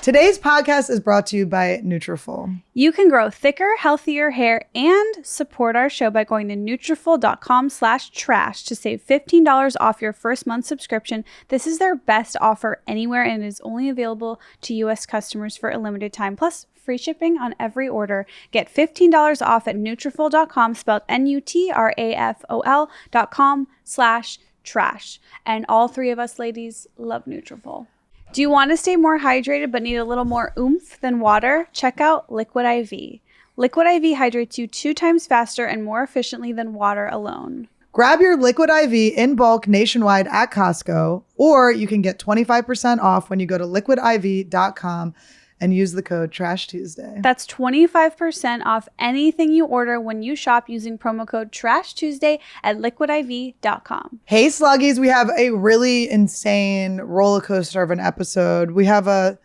Today's podcast is brought to you by Nutrafol. You can grow thicker, healthier hair and support our show by going to Nutrafol.com/trash to save $15 off your first month subscription. This is their best offer anywhere and is only available to U.S. customers for a limited time. Plus, free shipping on every order. Get $15 off at Nutrafol.com, spelled Nutrafol.com/trash. And all three of us ladies love Nutrafol. Do you want to stay more hydrated but need a little more oomph than water? Check out Liquid IV. Liquid IV hydrates you 2 times faster and more efficiently than water alone. Grab your Liquid IV in bulk nationwide at Costco, or you can get 25% off when you go to liquidiv.com and use the code Trash Tuesday. That's 25% off anything you order when you shop using promo code Trash Tuesday at liquidiv.com. Hey Sluggies, we have a really insane roller coaster of an episode. We have a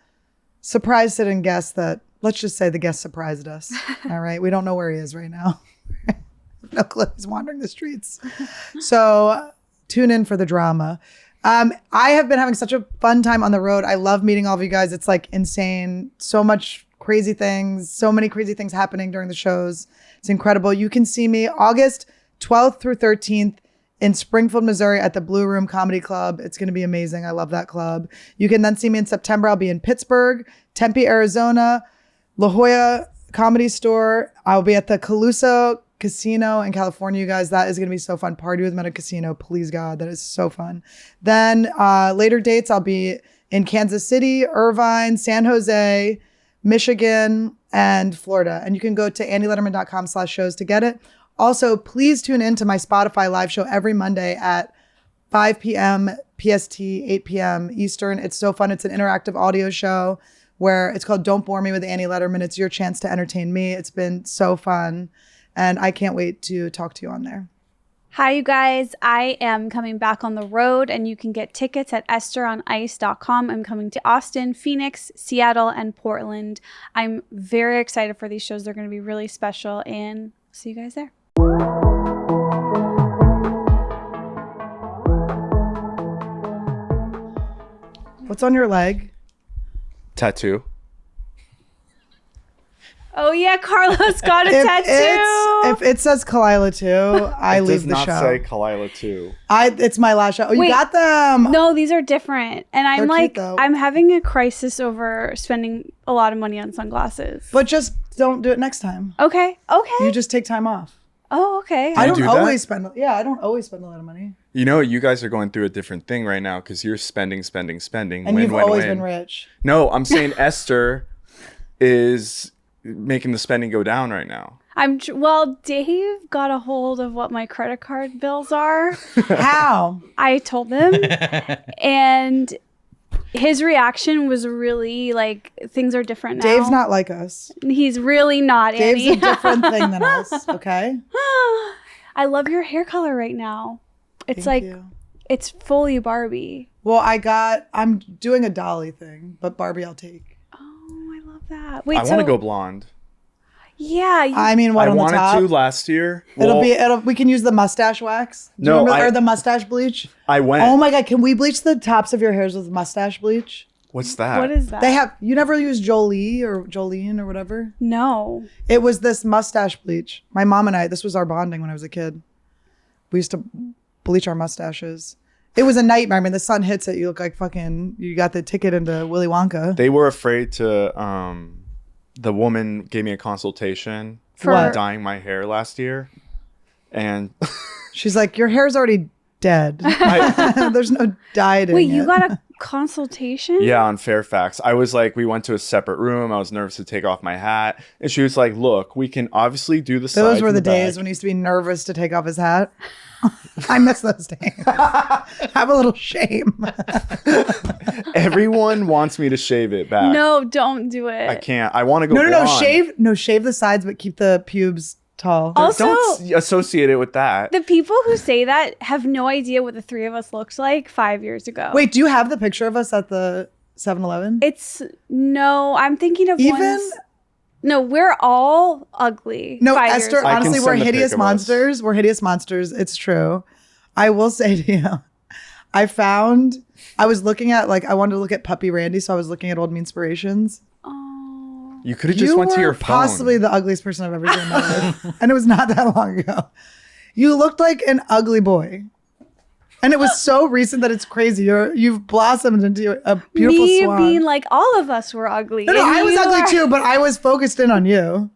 surprise sit-in guest that, let's just say the guest surprised us. All right, we don't know where he is right now. No clue, he's wandering the streets. So tune in for the drama. I have been having such a fun time on the road. I love meeting all of you guys. It's like insane. So much crazy things. So many crazy things happening during the shows. It's incredible. You can see me August 12th through 13th in Springfield, Missouri at the Blue Room Comedy Club. It's going to be amazing. I love that club. You can then see me in September. I'll be in Pittsburgh, Tempe, Arizona, La Jolla Comedy Store. I'll be at the Caluso Casino in California, you guys. That is going to be so fun. Party with me at a casino. Please, God. That is so fun. Then later dates, I'll be in Kansas City, Irvine, San Jose, Michigan, and Florida. And you can go to annieletterman.com/shows to get it. Also, please tune in to my Spotify live show every Monday at 5 p.m. PST, 8 p.m. Eastern. It's so fun. It's an interactive audio show where it's called Don't Bore Me with Annie Letterman. It's your chance to entertain me. It's been so fun. And I can't wait to talk to you on there. Hi, you guys. I am coming back on the road, and you can get tickets at EstherOnIce.com. I'm coming to Austin, Phoenix, Seattle, and Portland. I'm very excited for these shows. They're going to be really special, and see you guys there. What's on your leg? Tattoo. Oh, yeah, Carlos got a tattoo. If it says Khalyla too, I leave the show. It does not say Khalyla too. It's my last show. Oh, you got them? No, these are different. And I'm They're like, cute, though. I'm having a crisis over spending a lot of money on sunglasses. But just don't do it next time. Okay. You just take time off. Oh, okay. I don't do always spend a lot of money. You know, you guys are going through a different thing right now because you're spending. And you've always been rich. No, I'm saying Esther is making the spending go down right now. Well, Dave got a hold of what my credit card bills are. How? I told him, and his reation was really like, things are different now. Dave's not like us. He's really not, Dave's Annie. a different thing than us, okay? I love your hair color right now. It's Thank you. It's fully Barbie. Well, I'm doing a Dolly thing, but Barbie I'll take. Oh, I love that. Wait, I want to go blonde. Yeah. I mean, what I on the wanted top? to last year. We can use the mustache wax. Or the mustache bleach. I went. Oh my God, can we bleach the tops of your hairs with mustache bleach? What's that? What is that? You never used Jolie or Jolene or whatever? No. It was this mustache bleach. My mom and I, this was our bonding when I was a kid. We used to bleach our mustaches. It was a nightmare. I mean, the sun hits it. You look like you got the ticket into Willy Wonka. They were afraid to, the woman gave me a consultation for dyeing my hair last year. And she's like, your hair's already dead. There's no dye in it. Wait, you got a consultation? Yeah, on Fairfax. I was like, we went to a separate room. I was nervous to take off my hat. And she was like, look, we can obviously do the sides. Those were the days when he used to be nervous to take off his hat. I miss those days. Have a little shame. Everyone wants me to shave it back. No, don't do it. I can't. I want to go blonde. Shave the sides, but keep the pubes tall. Also, don't associate it with that. The people who say that have no idea what the three of us looked like 5 years ago. Wait, do you have the picture of us at the 7-Eleven? I'm thinking of ones. No, we're all ugly. No, Esther, honestly, we're hideous monsters. We're hideous monsters. It's true. I will say to you, I was looking at I wanted to look at Puppy Randy, so I was looking at old Inspirations. Oh. You could have just went to your phone. Possibly the ugliest person I've ever seen in my life. And it was not that long ago. You looked like an ugly boy. And it was so recent that it's crazy. You've blossomed into a beautiful swan. Being like all of us were ugly. No, I was ugly too, but I was focused in on you.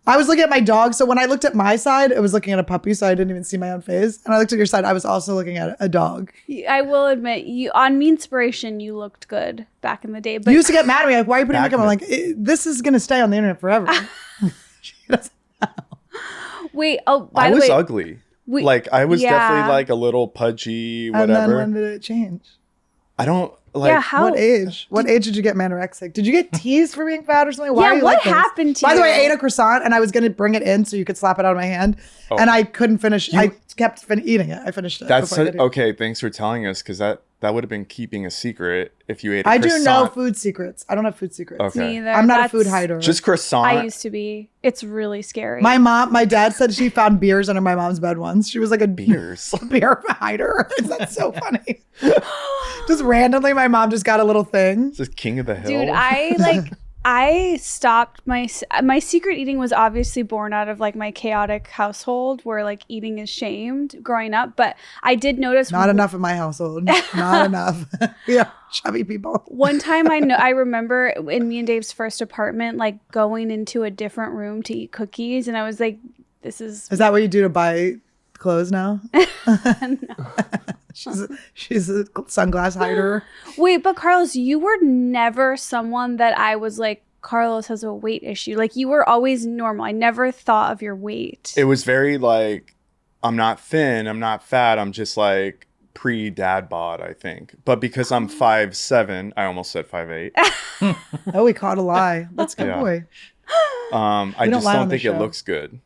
I was looking at my dog. So when I looked at my side, it was looking at a puppy, so I didn't even see my own face. And I looked at your side, I was also looking at a dog. I will admit, you on Me Inspiration, you looked good back in the day. But You used to get mad at me, like, why are you putting makeup on? I'm like, this is going to stay on the internet forever. She doesn't know. Wait, by I the was way, ugly. I was definitely like a little pudgy, whatever. And then when did it change? I don't like. how? What age? What age did you get anorexic? Did you get teased for being fat or something? Why are you what like this? happened to By the way, I you? ate a croissant and I was going to bring it in so you could slap it out of my hand. Oh. And I couldn't finish. I kept eating it. I finished it. That's before I got here. okay. Thanks for telling us, because that would have been keeping a secret if you ate a I croissant. do know food secrets. I don't have food secrets. Okay. Me either. I'm not a That's- food hider. Just croissant. I used to be. It's really scary. My dad said she found beers under my mom's bed once. She was like a beers. beer hider. That's so funny. Just randomly, my mom just got a little thing. Just king of the hill. Dude, I stopped my secret eating was obviously born out of like my chaotic household where like eating is shamed growing up, but I did notice Not enough in my household. Not enough. Yeah, chubby people. one time I remember in me and Dave's first apartment like going into a different room to eat cookies, and I was like, this is Is that what you do to buy clothes now? no. She's a sunglass hider. Wait, but Carlos, you were never someone that I was like, Carlos has a weight issue. Like you were always normal. I never thought of your weight. It was very like, I'm not thin, I'm not fat, I'm just like pre-dad bod, I think. But because I'm 5'7", I almost said 5'8". Oh, we caught a lie. That's a good Yeah. boy. I don't just lie on don't the think it show. looks good.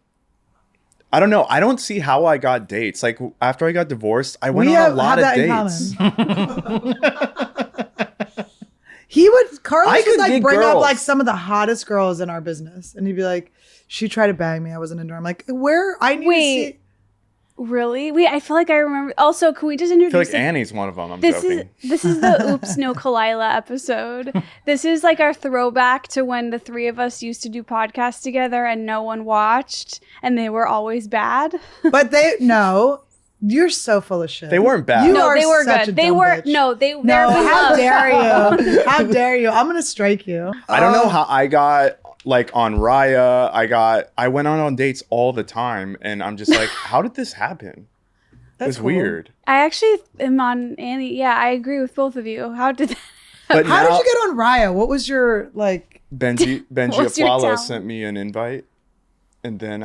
I don't know. I don't see how I got dates. Like after I got divorced, I went on a lot of dates. Carlos I would could like get bring up girls. like some of the hottest girls in our business, and he'd be like, "She tried to bang me. I wasn't into her." I'm like, "Where? I need Wait. to see." Really? Wait, I feel like I remember. Also, can we just I feel introduce like Annie's one of them. I'm this joking. This is the Oops No Khalyla episode. This is like our throwback to when the three of us used to do podcasts together and no one watched and they were always bad. But you're so full of shit. They weren't bad. You No, are they were such good. a They dumb were bitch. no, they No, they're how beloved. dare you? How dare you? I'm gonna strike you. I don't know how I got like on Raya. I went on dates all the time, and I'm just like, how did this happen? It was cool. weird. I actually am on Annie. Yeah, I agree with both of you. How did that? But How now, did you get on Raya? What was your like? Benji What's your Aflalo talent? sent me an invite, and then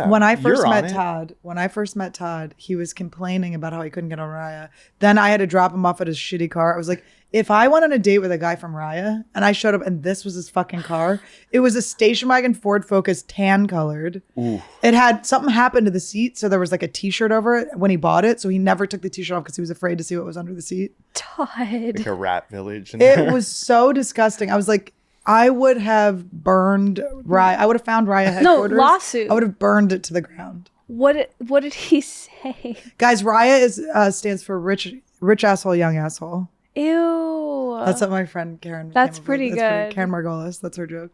When I first you're on met it. Todd, he was complaining about how he couldn't get on Raya. Then I had to drop him off at his shitty car. I was like, if I went on a date with a guy from Raya and I showed up and this was his fucking car, it was a station wagon Ford Focus tan colored. Ooh. It had something happened to the seat, so there was like a t-shirt over it when he bought it. So he never took the t-shirt off because he was afraid to see what was under the seat. Todd. like a rat village. In It there. was so disgusting. I was like, I would have burned Raya. I would have found Raya headquarters. lawsuit. I would have burned it to the ground. What did he say? Guys, Raya stands for rich asshole, young asshole. Ew. That's what my friend Karen. That's came up with. pretty good. Karen Margolis. That's her joke.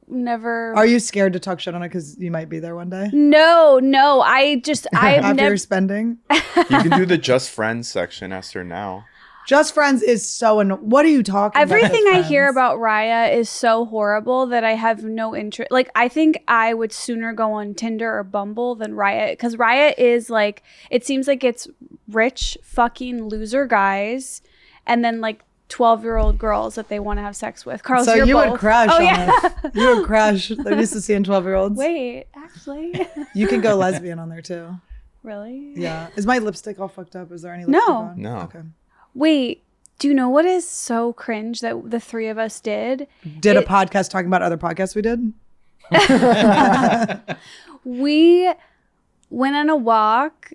Never. Are you scared to talk shit on it because you might be there one day? No. I've After never. you're spending. You can do the Just Friends section, Esther. Now Just Friends is so What are you talking about? Everything Just I hear Friends? about Raya is so horrible that I have no interest. Like, I think I would sooner go on Tinder or Bumble than Raya, because Raya is like, it seems like it's rich fucking loser guys and then like 12-year-old girls that they want to have sex with. Carlos, So you're you both. would crush Oh, on yeah. it. You would crush. They're used to seeing 12-year-olds. Wait, actually. You can go lesbian on there too. Really? Yeah. Is my lipstick all fucked up? Is there any lipstick No. on? No. Okay. Wait, do you know what is so cringe that the three of us did? Did a podcast talking about other podcasts we did? We went on a walk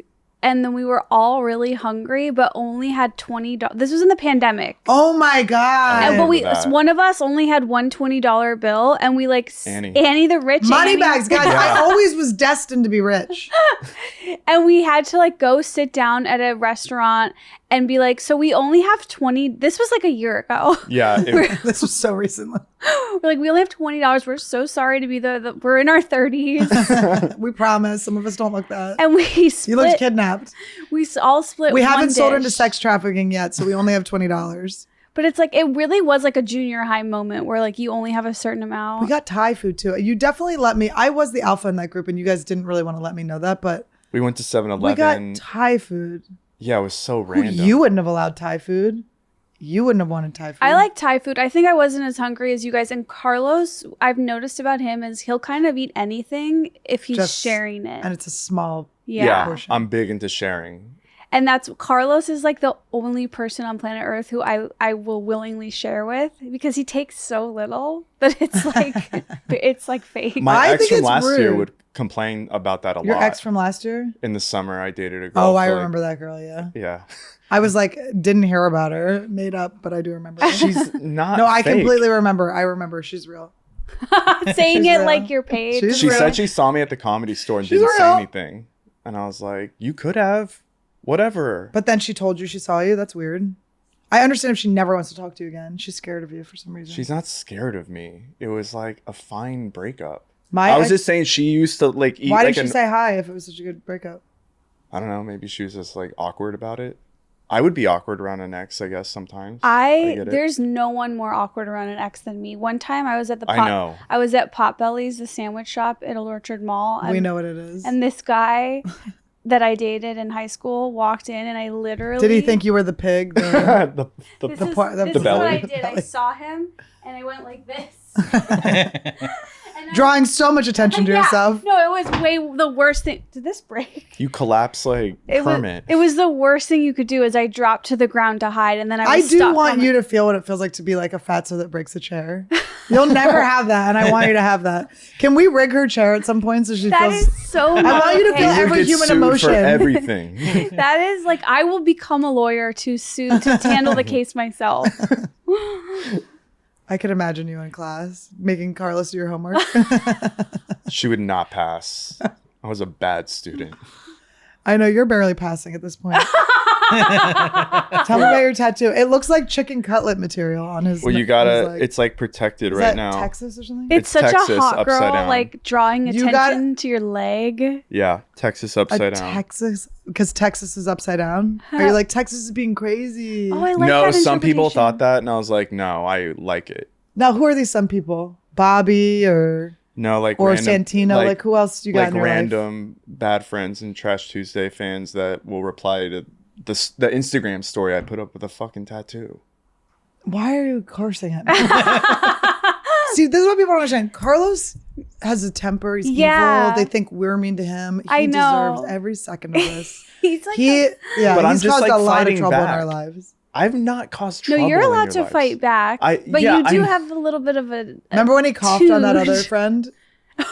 and then we were all really hungry, but only had $20. This was in the pandemic. Oh my God. But one of us only had one $20 bill, and we like Annie the rich money Annie. bags, guys. Yeah. I always was destined to be rich. And we had to like go sit down at a restaurant and be like, so we only have 20. This was like a year ago. Yeah. This was so recently. We're like, we only have $20. We're so sorry to be we're in our 30s. We promise. Some of us don't look that. And we split. You looked kidnapped. We all split. We haven't sold dish. into sex trafficking yet, so we only have $20. But it's like, it really was like a junior high moment where like you only have a certain amount. We got Thai food too. You definitely let me. I was the alpha in that group, and you guys didn't really want to let me know that, but we went to 7-Eleven. We got Thai food. Yeah, it was so random. You wouldn't have allowed Thai food. You wouldn't have wanted Thai food. I like Thai food. I think I wasn't as hungry as you guys. And Carlos, I've noticed about him is he'll kind of eat anything if he's sharing it. And it's a small portion. I'm big into sharing. And Carlos is like the only person on planet Earth who I will willingly share with, because he takes so little that it's like it's like fake. My ex from last year would complain about that a lot. Your ex from last year? In the summer, I dated a girl. Oh, I remember that girl. Yeah. Yeah. I was like, didn't hear about her, made up, but I do remember her. She's not. No, I completely remember. I remember. She's real. Saying she's it real. Like your page. She said she saw me at the Comedy Store and didn't say anything, and I was like, you could have. Whatever. But then she told you she saw you. That's weird. I understand if she never wants to talk to you again. She's scared of you for some reason. She's not scared of me. It was like a fine breakup. I was just saying she used to like eat. Why did she say hi if it was such a good breakup? I don't know. Maybe she was just like awkward about it. I would be awkward around an ex, I guess, sometimes. There's no one more awkward around an ex than me. One time I was at I was at Potbelly's, the sandwich shop at Old Orchard Mall. We know what it is. And this guy that I dated in high school walked in, and I literally... Did he think you were the pig? This is what I did. I saw him, and I went like this. Drawing so much attention to yourself. No, it was the worst thing. Did this break? You collapse like Kermit. It was the worst thing you could do. Is I dropped to the ground to hide, and then I do want you to feel what it feels like to be like a fatso that breaks a chair. You'll never have that, and I want you to have that. Can we rig her chair at some point so she feels? That is so. I want you to feel every human emotion. For everything. That is like, I will become a lawyer to handle the case myself. I could imagine you in class making Carlos do your homework. She would not pass. I was a bad student. I know you're barely passing at this point. Tell me about your tattoo. It looks like chicken cutlet material on his. Well, you gotta. It's like protected right now. Texas or something? It's such Texas, a hot girl, like drawing attention to your leg. Yeah, Texas upside down. Texas, because Texas is upside down. Are you like, Texas is being crazy? Oh, I like no, that some people thought that, and I was like, no, I like it. Now, who are these some people? Bobby or? No, like or random, Santino. Like who else do you got? Like in your random life? Bad friends and Trash Tuesday fans that will reply to the Instagram story I put up with a fucking tattoo. Why are you cursing at me? See, this is what people don't understand. Carlos has a temper. He's evil. They think we're mean to him. He deserves every second of this. He's like but I'm just caused like a lot of trouble back. in our lives. I've not caused trouble. No, you're allowed to lives. fight back. But you do have a little bit of a remember when he coughed on that other friend?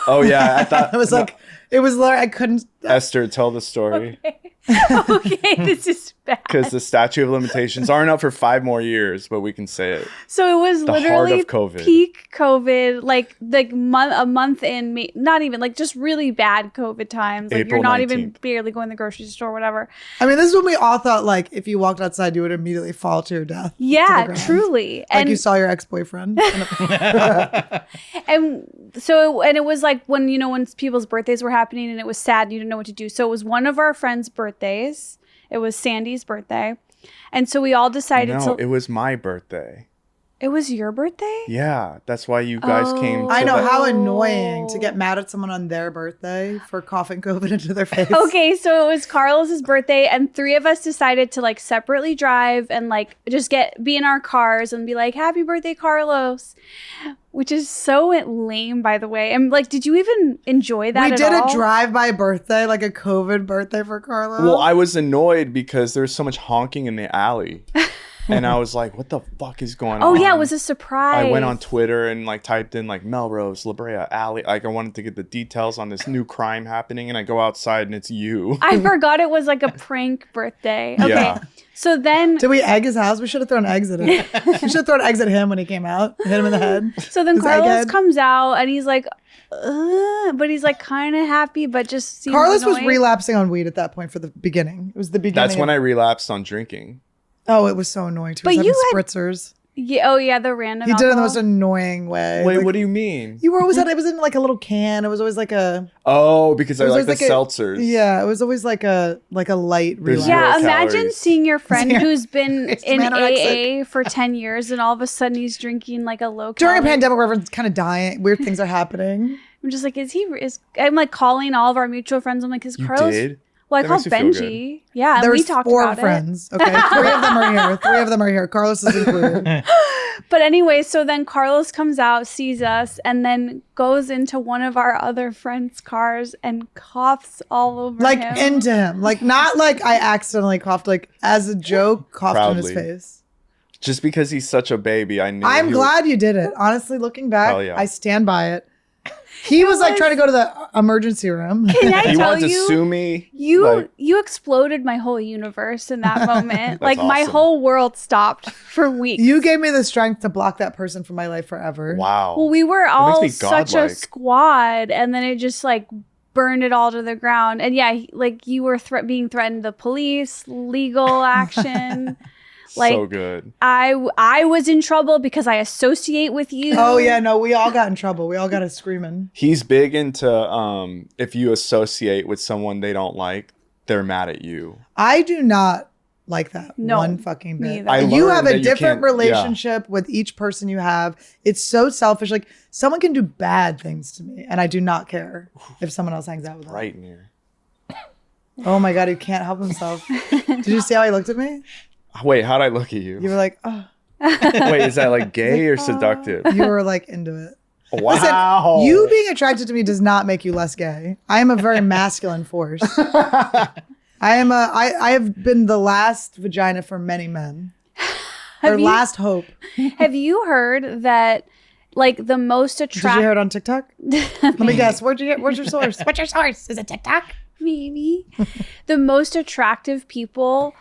Oh yeah, I thought it was like I couldn't. Esther, tell the story. Okay, this is bad. Because the statute of limitations aren't up for 5 more years, but we can say it. So it was literally peak COVID, like a month in, not even like just really bad COVID times. Like April you're not 19th. even barely going to the grocery store, or whatever. I mean, this is when we all thought like if you walked outside, you would immediately fall to your death. Yeah, truly. Like and you saw your ex-boyfriend. And so, and it was like when people's birthdays were happening, and it was sad. You didn't know what to do. So it was one of our friends' birthdays. It was Sandy's birthday. And so we all decided No, it was my birthday. It was your birthday? Yeah, that's why you guys came. I know, how annoying to get mad at someone on their birthday for coughing COVID into their face. Okay, so it was Carlos's birthday, and 3 of us decided to like separately drive and like just be in our cars and be like, "Happy birthday, Carlos," which is so lame, by the way. And like, did you even enjoy that? We did a drive-by birthday, like a COVID birthday for Carlos. Well, I was annoyed because there was so much honking in the alley. And I was like, what the fuck is going on? Oh yeah, it was a surprise. I went on Twitter and like typed in like Melrose, La Brea, Alley. Like I wanted to get the details on this new crime happening, and I go outside and it's you. I forgot it was like a prank birthday. Okay. Yeah. So then Did we egg his house? We should have thrown eggs at him. We should have thrown eggs at him when he came out. Hit him in the head. So then His Carlos egghead. comes out and he's like, but he's like kind of happy, but just seems Carlos was annoyed. relapsing on weed at that point for the beginning. It was the beginning. That's when I relapsed on drinking. Oh, it was so annoying too. But He was having you had- spritzers. Yeah, oh yeah, the random. He did it in the most alcohol. annoying way. Wait, Like, what do you mean? you were always at it was in like a little can. It was always like a Oh, because I it was like the always like a- seltzers. Yeah, it was always like a light There's relapse. Yeah, Zero imagine calories. seeing your friend Zero. who's been It's in anorexic. AA for 10 years and all of a sudden he's drinking like a low During a calorie. pandemic where everyone's kind of dying, weird things are happening. I'm just like, I'm like calling all of our mutual friends. I'm like, is You Carlos? did? Well, I That called makes you feel Benji. Yeah, and we There's talked 4 about friends. Okay, 3 of them are here. 3 of them are here. Carlos is included. it. But anyway, so then Carlos comes out, sees us, and then goes into one of our other friends' cars and coughs all over Like him. into him. Like not like I accidentally coughed. Like as a joke, coughed in his Proudly. face. Just because he's such a baby, I knew. I'm he glad you did it. Honestly, looking back, Hell yeah. I stand by it. He was like trying to go to the emergency room. Can I He tell wanted to you? sue me. You Like, you exploded my whole universe in that moment. Like my awesome. whole world stopped for weeks. You gave me the strength to block that person from my life forever. wow. Well, we were makes all me such a godlike. squad, and then it just like burned it all to the ground. And yeah, like you were being threatened, the police, legal action. Like so good. I was in trouble because I associate with you. Oh yeah, no, we all got in trouble. We all got us screaming. He's big into if you associate with someone they don't like, they're mad at you. I do not like that No, one fucking me bit. either. I You learned have that a you different can't- relationship with each person you have. It's so selfish. Like someone can do bad things to me, and I do not care if someone else hangs out with them. Right near. Oh my god, he can't help himself. Did you see how he looked at me? Wait, how'd I look at you? You were like, oh, Wait, is that like gay or seductive? you were like into it. Wow. You being attracted to me does not make you less gay. I am a very masculine force. I have been the last vagina for many men. Or you- last hope. Have you heard that like the most Did you attractive hear it on TikTok? Let me guess. Where's your source? What's your source? Is it TikTok? maybe the most attractive people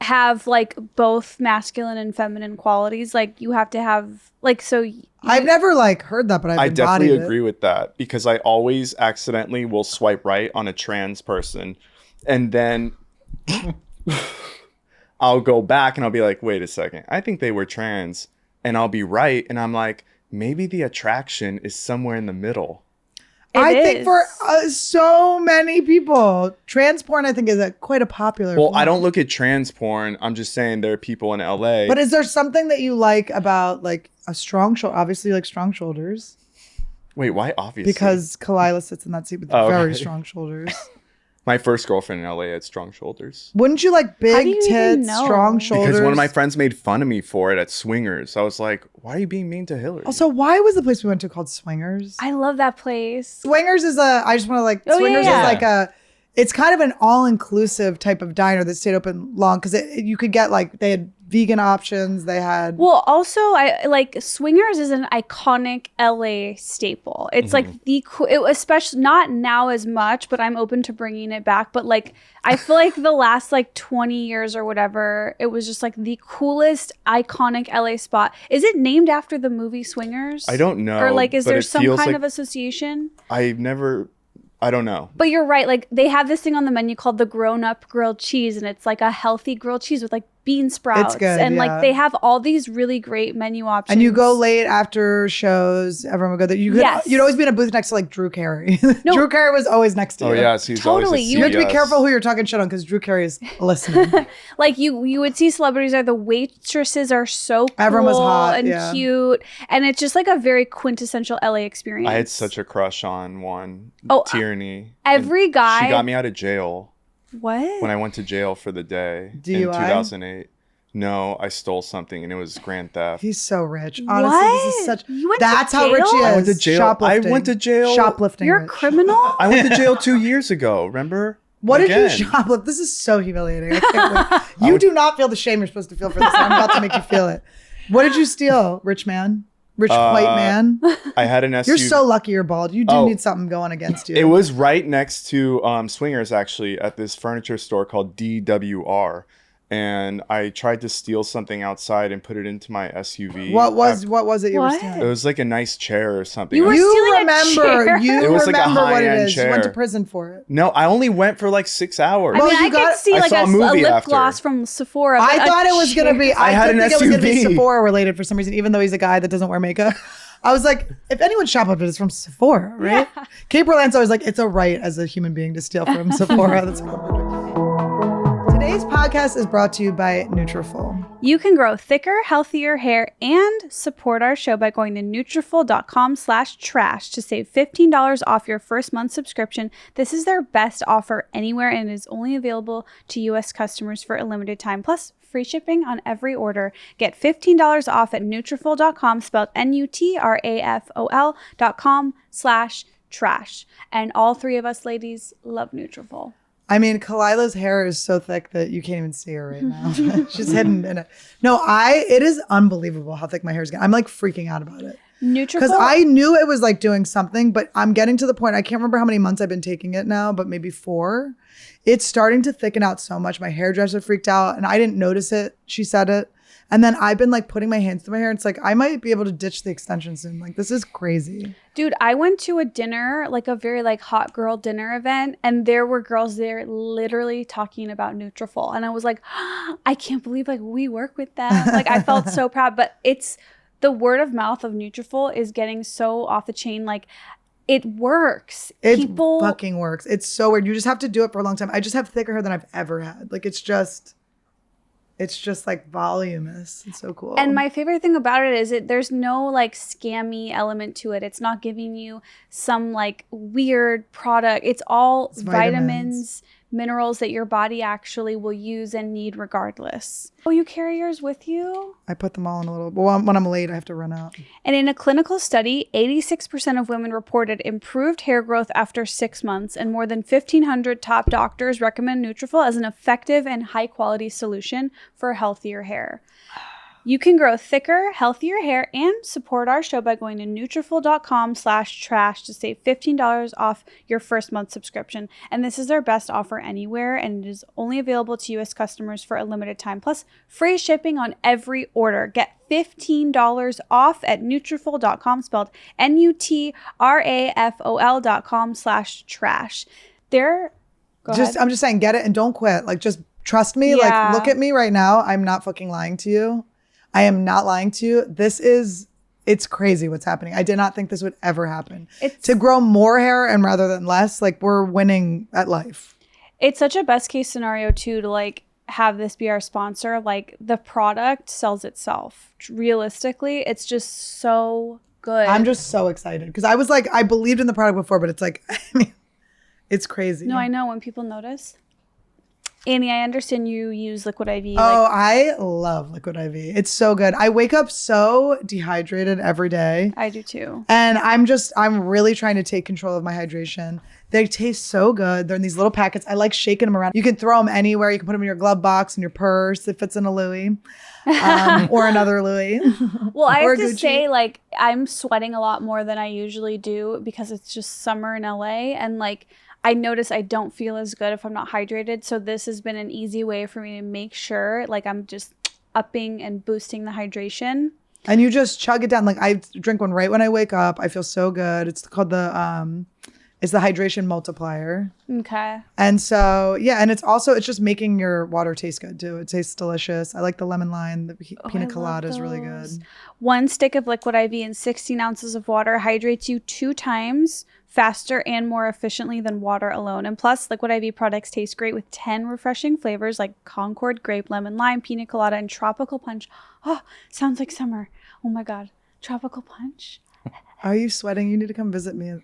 have like both masculine and feminine qualities. Like you have to have like so I've never like heard that, but I've I definitely embodied agree it. with that because I always accidentally will swipe right on a trans person and then I'll go back and I'll be like, wait a second, I think they were trans, and I'll be right, and I'm like, maybe the attraction is somewhere in the middle. I It think is. for so many people, trans porn I think is quite a popular. Well, porn. I don't look at trans porn. I'm just saying there are people in LA. But is there something that you like about like a strong shoulder? Obviously, you like strong shoulders Wait, why obviously? because Khalyla sits in that seat with Oh, very okay. strong shoulders. my first girlfriend in LA had strong shoulders. Wouldn't you like How do big you even tits, know? strong shoulders? Because one of my friends made fun of me for it at Swingers. I was like, why are you being mean to Hillary? Also, why was the place we went to called Swingers? I love that place. Swingers is I just want to like, Oh, Swingers yeah. is like it's kind of an all-inclusive type of diner that stayed open long because you could get like, they had vegan options. They had, Well, also, I like Swingers is an iconic LA staple. It's like especially not now as much, but I'm open to bringing it back. But like, I feel like the last like 20 years or whatever, it was just like the coolest iconic LA spot. Is it named after the movie Swingers? I don't know. Or like, is but there it some feels kind like of association? I don't know. But you're right. Like they have this thing on the menu called the grown-up grilled cheese, and it's like a healthy grilled cheese with like bean sprouts. good, and yeah. like they have all these really great menu options. and you go late after shows, everyone would go there. Yes. You'd always be in a booth next to like Drew Carey. No. Drew Carey was always next to you. Oh yes, he's Totally, always you You have to be CBS. careful who you're talking shit on because Drew Carey is listening. Like you would see celebrities there. The waitresses are so cool Everyone was hot, and yeah. cute, and it's just like a very quintessential LA experience. I had such a crush on one. Oh, Tierney. every And guy. She got me out of jail What? when I went to jail for the day in DUI? 2008. No, I stole something and it was grand theft. He's so rich. Honestly, this is What? such. You went to That's how rich he jail? is. I went to jail. Shoplifting. I went to jail. Shoplifting. You're a rich. criminal. I went to jail 2 years ago. Remember? What did Again. you shoplift? This is so humiliating. I can't wait. You do not feel the shame you're supposed to feel for this. I'm about to make you feel it. What did you steal, rich man? Rich white man? I had an SUV. You're so lucky you're bald. You do need something going against you. It was right next to Swingers, actually, at this furniture store called DWR. And I tried to steal something outside and put it into my SUV. What was it you were What? stealing? It was like a nice chair or something. You were stealing a chair. It was like a remember what it high-end is. You went to chair. prison for it. No, I only went for like 6 hours. I mean, Well, I you got- could see I like saw a a movie lip after. gloss from Sephora. But I thought it was going to be, I had didn't an think it was going to be SUV. Sephora related for some reason, even though he's a guy that doesn't wear makeup. I was like, if anyone shoplifted, it's from Sephora, right? Yeah. Kate Berlant's always like, it's a right as a human being to steal from Sephora. That's Today's podcast is brought to you by Nutrafol. You can grow thicker, healthier hair and support our show by going to Nutrafol.com/trash to save $15 off your first month subscription. This is their best offer anywhere and is only available to U.S. customers for a limited time. Plus, free shipping on every order. Get $15 off at Nutrafol.com, spelled Nutrafol.com/trash. And all three of us ladies love Nutrafol. I mean, Khalyla's hair is so thick that you can't even see her right now. She's hidden in it. No, it is unbelievable how thick my hair is getting. I'm like freaking out about it. Because Nutrafol. I knew it was like doing something, but I'm getting to the point, I can't remember how many months I've been taking it now, but maybe 4. It's starting to thicken out so much. My hairdresser freaked out and I didn't notice it. She said it. And then I've been like putting my hands through my hair. It's like, I might be able to ditch the extension soon. Like, this is crazy. Dude, I went to a dinner, like a very like hot girl dinner event, and there were girls there literally talking about Nutrafol. And I was like, I can't believe like we work with them. Like I felt so proud. But it's the word of mouth of Nutrafol is getting so off the chain. Like it works. It fucking works. It's so weird. You just have to do it for a long time. I just have thicker hair than I've ever had. Like it's just like voluminous. It's so cool. And my favorite thing about it is there's no like scammy element to it. It's not giving you some like weird product. It's all vitamins, minerals that your body actually will use and need regardless. Oh, you carry yours with you? I put them all in a little, well, when I'm late, I have to run out. And in a clinical study, 86% of women reported improved hair growth after 6 months, and more than 1,500 top doctors recommend Nutrafol as an effective and high-quality solution for healthier hair. You can grow thicker, healthier hair and support our show by going to Nutrafol.com/trash to save $15 off your first month subscription. And this is their best offer anywhere, and it is only available to U.S. customers for a limited time. Plus, free shipping on every order. Get $15 off at Nutrafol.com, spelled Nutrafol.com/trash. I'm just saying, get it and don't quit. Like, just trust me. Yeah. Like, look at me right now. I'm not fucking lying to you. I am not lying to you. It's crazy what's happening. I did not think this would ever happen. To grow more hair and rather than less, like we're winning at life. It's such a best case scenario too, to like have this be our sponsor. Like the product sells itself. Realistically, it's just so good. I'm just so excited because I was like, I believed in the product before, but it's like, I mean, it's crazy. No, I know when people notice. Annie, I understand you use Liquid IV. Oh, I love Liquid IV. It's so good. I wake up so dehydrated every day. I do too. And I'm really trying to take control of my hydration. They taste so good. They're in these little packets. I like shaking them around. You can throw them anywhere. You can put them in your glove box, in your purse. It fits in a Louis or another Louis. Well, I have to Gucci. say, like, I'm sweating a lot more than I usually do because it's just summer in LA. And like, I notice I don't feel as good if I'm not hydrated. So this has been an easy way for me to make sure like I'm just upping and boosting the hydration. And you just chug it down. Like I drink one right when I wake up. I feel so good. It's called it's the hydration multiplier. Okay. And so, yeah. And it's just making your water taste good too. It tastes delicious. I like the lemon lime. The pina colada is really good. 1 stick of Liquid IV and 16 ounces of water hydrates you 2 times faster and more efficiently than water alone. And plus, Liquid IV products taste great with 10 refreshing flavors like Concord, grape, lemon, lime, pina colada, and tropical punch. Oh, sounds like summer. Oh my God. Tropical punch. Are you sweating? You need to come visit me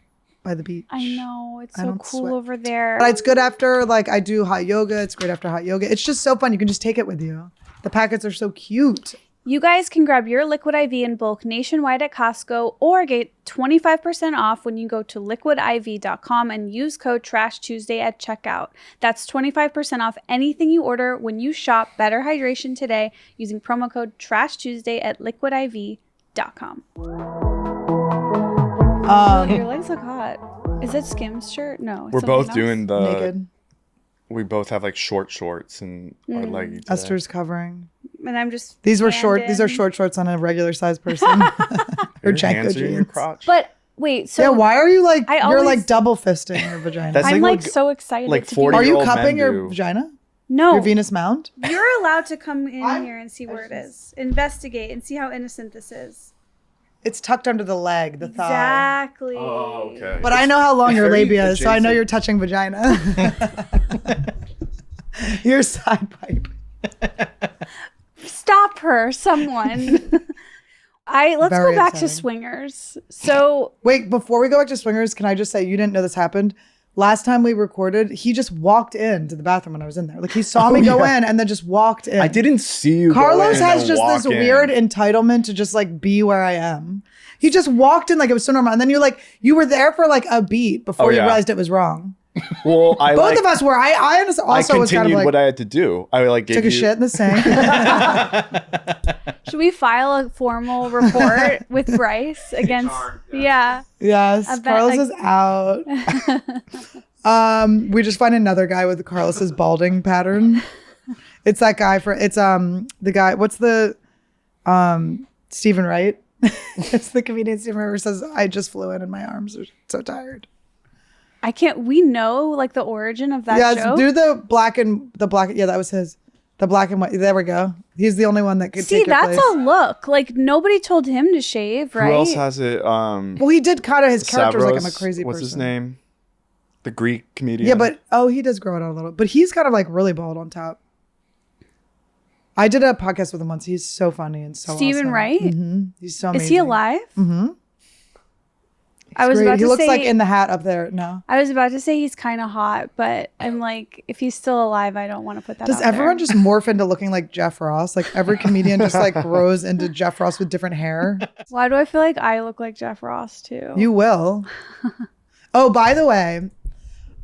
by the beach. I know. It's I so don't cool sweat. over there. But it's good after, like, I do hot yoga. It's great after hot yoga. It's just so fun. You can just take it with you. The packets are so cute. You guys can grab your Liquid IV in bulk nationwide at Costco or get 25% off when you go to liquidiv.com and use code Trash Tuesday at checkout. That's 25% off anything you order when you shop Better Hydration today using promo code Trash Tuesday at liquidiv.com. Your legs look hot. Is that Skims shirt? No. We're both doing the naked. We both have like short shorts and our leggy today. Esther's covering. And I'm just These are short shorts on a regular sized person. Or Janko jeans. Crotch. But wait, so yeah, why are you like you're always- like double fisting your vagina? That's I'm like so excited like to do 40 Are you old men cupping your do. vagina? No. Your Venus mount? You're allowed to come in here and see where it is. Investigate and see how innocent this is. It's tucked under the leg, the thigh. Exactly. Oh, okay. But I know how long your very labia is, so I know adjacent. you're touching vagina. Your side pipe. Stop her, someone. Let's Very go back to exciting. swingers. So Wait, before we go back to swingers, can I just say you didn't know this happened? Last time we recorded, he just walked into the bathroom when I was in there. Like he saw me go in and then just walked in. I didn't see you. Carlos go in has and just walk this in. weird entitlement to just like be where I am. He just walked in like it was so normal. And then you were there for like a beat before you yeah. realized it was wrong. Well, I Both of us were. I honestly I also was kind continued of like what I had to do. I like gave took a shit in the sink. should we file a formal report with Bryce against? Yeah. Yes, I bet, Carlos like- is out. We just find another guy with Carlos's balding pattern. It's that guy the guy. What's the Stephen Wright? It's the comedian Stephen Wright who says, "I just flew in and my arms are so tired." I can't. We know like the origin of that Yeah, joke. do the black. Yeah, that was his. The black and white. There we go. He's the only one that could See, take your that's place. a look. Like nobody told him to shave, right? Who else has it? Well, he did kind of. His character was like, I'm a Stavros? crazy What's person. his name? The Greek comedian. Yeah, but he does grow it out a little. But he's kind of like really bald on top. I did a podcast with him once. He's so funny and so Stephen awesome. Wright? Mm-hmm. He's so amazing. Is he alive? Mm-hmm. I was Great. about He to looks say like in the hat up there. No. I was about to say he's kind of hot, but I'm like, if he's still alive, I don't want to put that. Does out everyone there. just morph into looking like Jeff Ross? Like every comedian just like grows into Jeff Ross with different hair. Why do I feel like I look like Jeff Ross too? You will. Oh, by the way,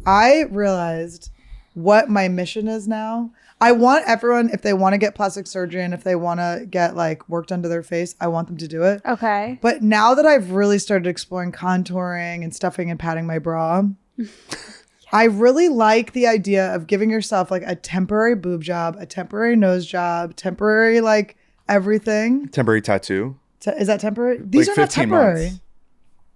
I realized what my mission is now. I want everyone, if they want to get plastic surgery and if they want to get like work done to their face, I want them to do it. Okay. But now that I've really started exploring contouring and stuffing and padding my bra, I really like the idea of giving yourself like a temporary boob job, a temporary nose job, temporary like everything. temporary tattoo. Is that temporary? These Like are not 15 temporary. months.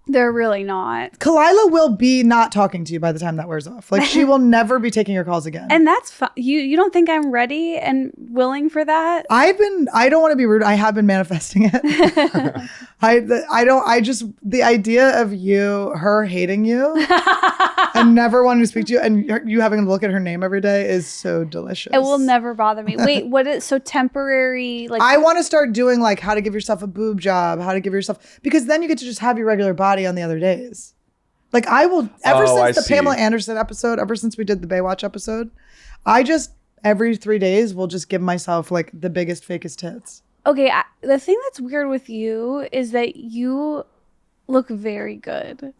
They're really not. Khalyla will be not talking to you by the time that wears off. Like she will never be taking your calls again. And that's fun. You don't think I'm ready and willing for that? I don't want to be rude. I have been manifesting it. The idea of her hating you and never wanting to speak to you and you having to look at her name every day is so delicious. It will never bother me. Wait, what is so temporary? Like I want to start doing like how to give yourself a boob job, how to give yourself, because then you get to just have your regular body on the other days. Like I will, ever I since the see. Pamela Anderson episode, ever since we did the Baywatch episode, I just every 3 days will just give myself like the biggest, fakest tits. okay, the thing that's weird with you is that you look very good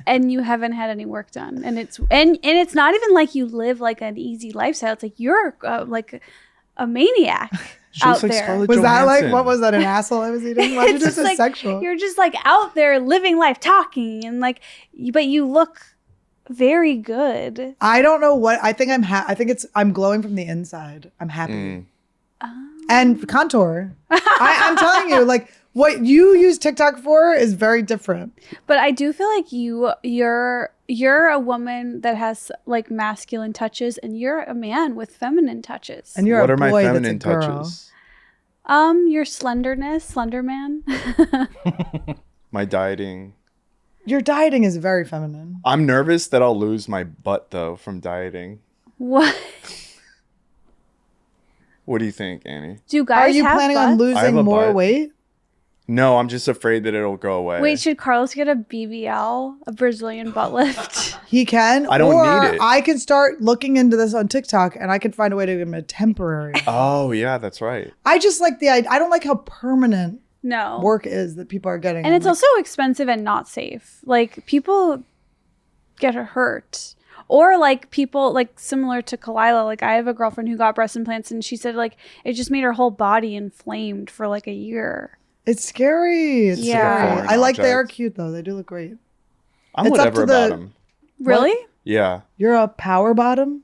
and you haven't had any work done, and it's not even like you live like an easy lifestyle. It's like you're like a maniac She out looks like there. Scarlett Was that like, Johansson. what was that, an asshole I was eating? Why did you It's just say like sexual? you're just like out there living life, talking, and like, but you look very good. I don't know what, I think I'm glowing from the inside. I'm happy. And contour. I'm telling you, like what you use TikTok for is very different. But I do feel like you're a woman that has like masculine touches, and you're a man with feminine touches. And you're What a are my boy feminine that's a girl. touches? Your slenderness, slender man. My dieting. Your dieting is very feminine. I'm nervous that I'll lose my butt though from dieting. What? What do you think, Annie? Do guys Are you have planning butts? on I have losing a more butt. weight? No, I'm just afraid that it'll go away. Wait, should Carlos get a BBL, a Brazilian butt lift? He can. I don't or need it. I can start looking into this on TikTok and I can find a way to give him a temporary. Oh, yeah, that's right. I just like the idea. I don't like how permanent No. work is that people are getting. And it's like, also expensive and not safe. Like, people get hurt. Or like people like similar to Khalyla, like I have a girlfriend who got breast implants and she said like it just made her whole body inflamed for like a year. it's scary. It's Yeah. scary. I like they are Object. cute though. They do look great. I'm It's up whatever to the- about him. Really? Yeah. You're a power bottom?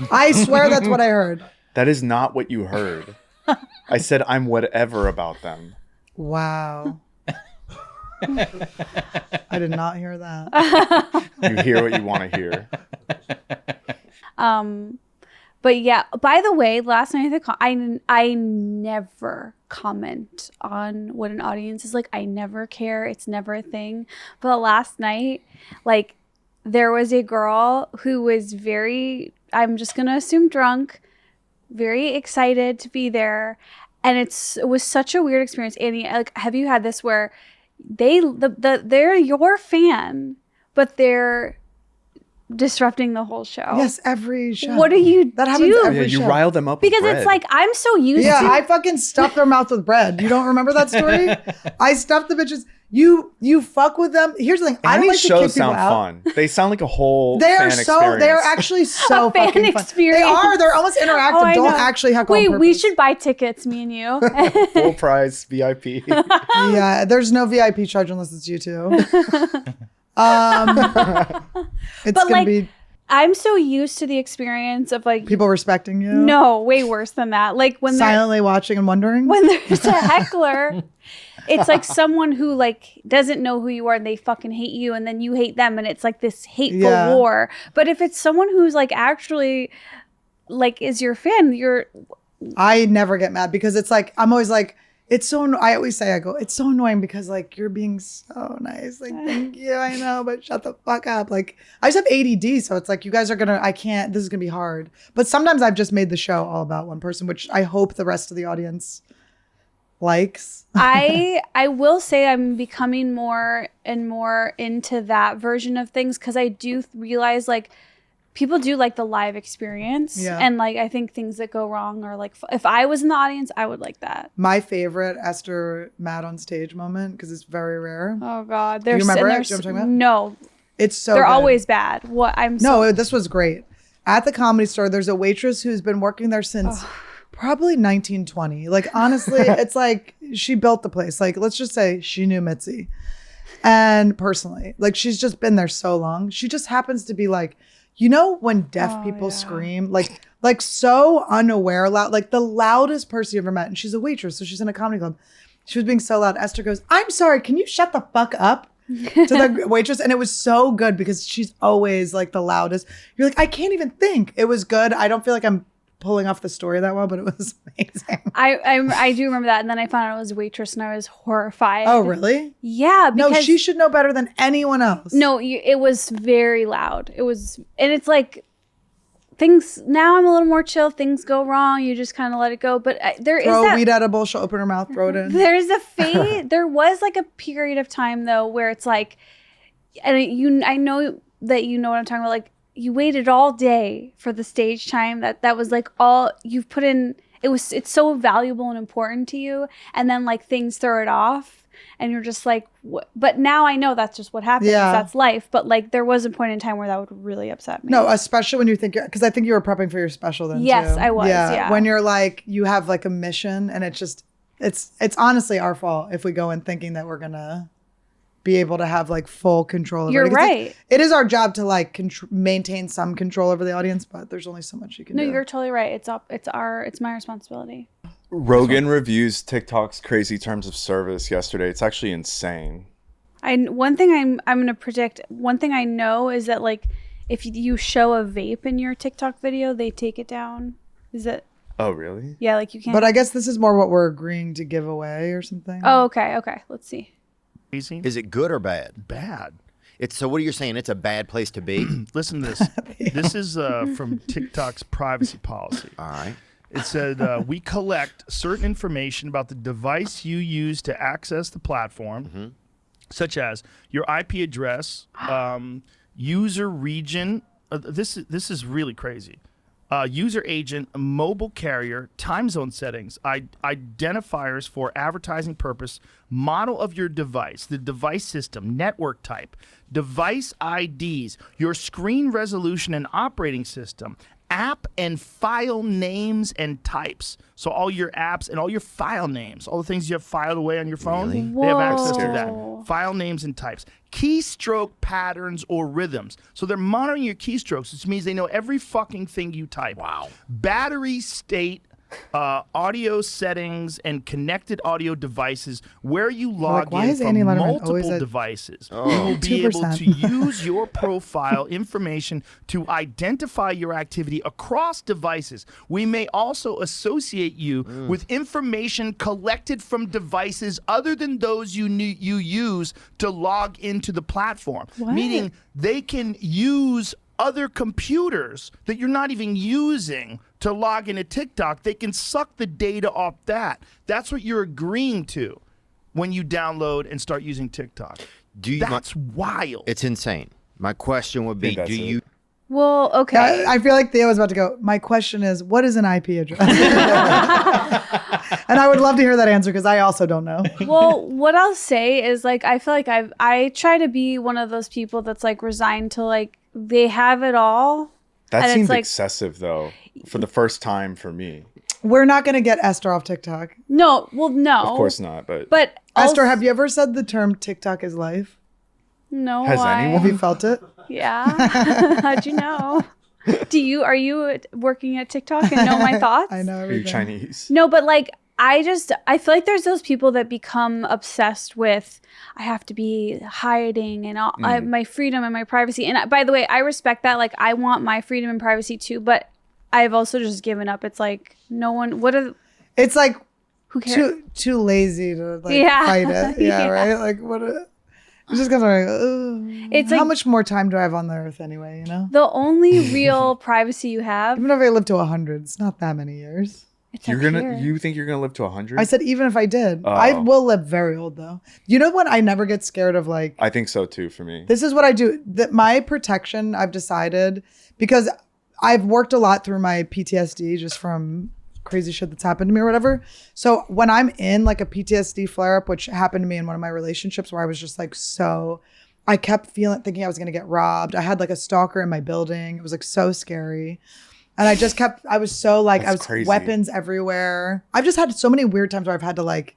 I swear that's what I heard. That is not what you heard. I said I'm whatever about them. Wow. I did not hear that. You hear what you want to hear. But yeah, by the way, last night at the I never comment on what an audience is like. I never care. It's never a thing. But last night, like there was a girl who was very, I'm just going to assume drunk, very excited to be there. And it was such a weird experience. Annie, like, have you had this where they're your fan, but they're disrupting the whole show? Yes, every show. What do you That happens do? every Yeah, you show. rile them up with Because bread. it's like I'm so used Yeah, to. I fucking stuffed their mouth with bread. You don't remember that story? I stuffed the bitches. You fuck with them. Here's the thing. I don't Annie's like to shows kick people sound out. fun. They sound like a whole They are fan so. experience. They are actually so A fan fucking fun. experience. They are. They're almost interactive. Oh, I Don't know. actually heckle. Wait, on we purpose. should buy tickets, me and you. full price VIP. Yeah, there's no VIP charge unless it's you two. It's But, gonna like, be I'm so used to the experience of like people respecting you. no, way worse than that. Like when silently watching and wondering. when there's a heckler, it's like someone who like doesn't know who you are and they fucking hate you and then you hate them and it's like this hateful Yeah. war. But if it's someone who's like actually like is your fan, you're I never get mad because it's like I'm always like it's so. I always say I go. It's so annoying because like you're being so nice. Like thank you. I know, but shut the fuck up. Like I just have ADD, so it's like you guys are gonna. I can't. This is gonna be hard. But sometimes I've just made the show all about one person, which I hope the rest of the audience likes. I will say I'm becoming more and more into that version of things because I do realize like people do like the live experience. Yeah. And like I think things that go wrong are like if I was in the audience, I would like that. My favorite Esther mad on stage moment because it's very rare. Oh God. You remember it? Do you know what I'm talking about? No. It's so. They're good. always bad. What I'm so No, this was great. At the Comedy Store, there's a waitress who's been working there since probably 1920. Like, honestly, it's like she built the place. Like, let's just say she knew Mitzi. And personally, like, she's just been there so long. She just happens to be like, you know, when deaf people scream, like so unaware, loud, like the loudest person you ever met. And she's a waitress, so she's in a comedy club. She was being so loud. Esther goes, I'm sorry, can you shut the fuck up? To the waitress. And it was so good because she's always like the loudest. You're like, I can't even think. It was good. I don't feel like I'm pulling off the story that well, but it was amazing. I do remember that. And then I found out it was a waitress and I was horrified. Oh, really? Yeah. No, Because she should know better than anyone else. No, it was very loud. It was, and it's like things. Now I'm a little more chill. Things go wrong, you just kind of let it go. But there is Throw a that. weed edible, she'll open her mouth, throw it in. There's a phase. There was like a period of time though where it's like, and I know that you know what I'm talking about. Like you waited all day for the stage time. That was like all you've put in. It's so valuable and important to you, and then like things throw it off. And you're just like, what? But now I know that's just what happens. Yeah. That's life. But like, there was a point in time where that would really upset me. No, especially when you think, because I think you were prepping for your special then Yes, too. I was, yeah. When you're like, you have like a mission and it's honestly our fault if we go in thinking that we're going to be able to have like full control over You're it. 'Cause right. It is our job to like maintain some control over the audience, but there's only so much you can No, do. you're totally right. It's my responsibility. Rogan reviews TikTok's crazy terms of service yesterday. It's actually insane. One thing I'm gonna predict. One thing I know is that like if you show a vape in your TikTok video, they take it down. Is it? Oh, really? Yeah, like you can't. But I guess this is more what we're agreeing to give away or something. Oh, okay. Let's see. Easy. Is it good or bad? Bad. So what are you saying? It's a bad place to be? Listen to this. This is from TikTok's privacy policy. All right. It said, we collect certain information about the device you use to access the platform, such as your IP address, user region. This is really crazy. User agent, mobile carrier, time zone settings, identifiers for advertising purpose, model of your device, the device system, network type, device IDs, your screen resolution and operating system, app and file names and types. So all your apps and all your file names, all the things you have filed away on your phone, they have access to that. File names and types. Keystroke patterns or rhythms. So they're monitoring your keystrokes, which means they know every fucking thing you type. Wow. Battery state, audio settings, and connected audio devices where you log why in is from Annie Letterman always multiple at devices. You will be able 2%? to use your profile information to identify your activity across devices. We may also associate you with information collected from devices other than those you use to log into the platform. Meaning they can use other computers that you're not even using to log into TikTok. They can suck the data off that. That's what you're agreeing to when you download and start using TikTok. That's wild. It's insane. My question would be, do you... Well, okay. I feel like Theo was about to go, my question is, what is an IP address? And I would love to hear that answer because I also don't know. Well, what I'll say is like, I feel like I try to be one of those people that's like resigned to like, they have it all. That seems like, excessive though, for the first time for me. We're not going to get Esther off TikTok. No, well, no. Of course not, but Esther, have you ever said the term TikTok is life? No. Has anyone? Have you felt it? Yeah. How'd you know? Are you working at TikTok and know my thoughts? I know Are everything. you Chinese? No, but like, I feel like there's those people that become obsessed with, I have to be hiding and my freedom and my privacy. And by the way, I respect that. Like, I want my freedom and privacy too, but I've also just given up. It's like, no one, it's like, who cares? too lazy to like fight it. Yeah, right? Like, it's just kind of like, it's how like, much more time do I have on the earth anyway, you know? the only real privacy you have. Even if I live to 100, it's not that many years. It's You think you're gonna live to 100? I said even if I did. I will live very old though. You know what? I never get scared of like. I think so too for me. This is what I do. My protection, I've decided, because I've worked a lot through my PTSD just from crazy shit that's happened to me or whatever. So when I'm in like a PTSD flare up, which happened to me in one of my relationships where I was just like I kept thinking I was gonna get robbed. I had like a stalker in my building. It was like so scary. And I was so like, That's crazy. Weapons everywhere. I've just had so many weird times where I've had to like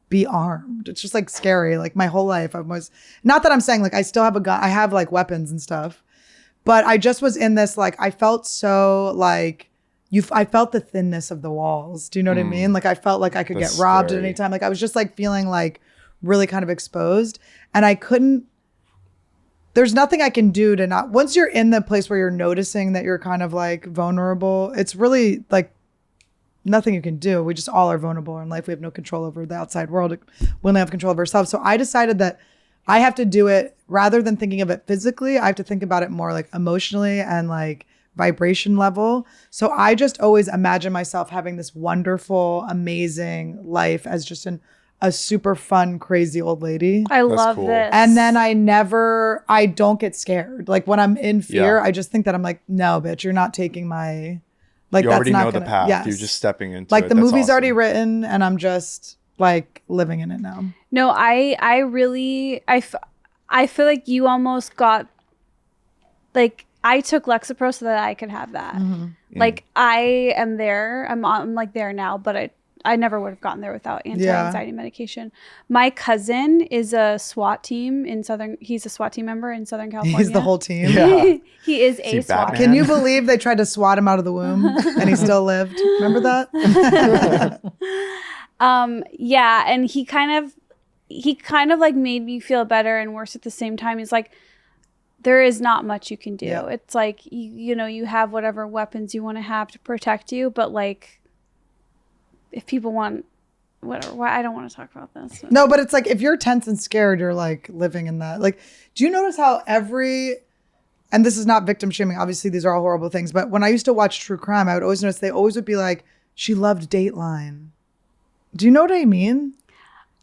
be armed. It's just like scary. Like my whole life, not that I'm saying like I still have a gun. I have like weapons and stuff, but I just was in this, like, I felt so like, I felt the thinness of the walls. Do you know what I mean? Like I felt like I could That's get robbed scary. at any time. Like I was just like feeling like really kind of exposed, and there's nothing I can do to not, once you're in the place where you're noticing that you're kind of like vulnerable, it's really like nothing you can do. We just all are vulnerable in life. We have no control over the outside world. We only have control of ourselves. So I decided that I have to do it rather than thinking of it physically. I have to think about it more like emotionally and like vibration level. So I just always imagine myself having this wonderful, amazing life as just a super fun, crazy old lady. I love cool. this. And then I don't get scared. Like when I'm in fear, I just think that I'm like, no, bitch, you're not taking my, like, You that's already not know gonna, the path. yes. You're just stepping into like it. the That's movie's already awesome. written and I'm just like living in it now. No, I really, I feel like you almost got, like, I took Lexapro so that I could have that. Like I am there, I'm like there now, but I never would have gotten there without anti-anxiety medication. My cousin is a SWAT team he's a SWAT team member in Southern California. He's the whole team. Yeah. He is he a SWAT. Batman? Can you believe they tried to swat him out of the womb and he still lived? Remember that? Yeah, and he kind of like made me feel better and worse at the same time. He's like, there is not much you can do. Yeah. It's like, you know, you have whatever weapons you want to have to protect you, but like, if people want whatever, I don't want to talk about this. No, but it's like if you're tense and scared, you're like living in that. Like, do you notice how and this is not victim shaming, obviously these are all horrible things, but when I used to watch true crime, I would always notice they always would be like, she loved Dateline. Do you know what I mean?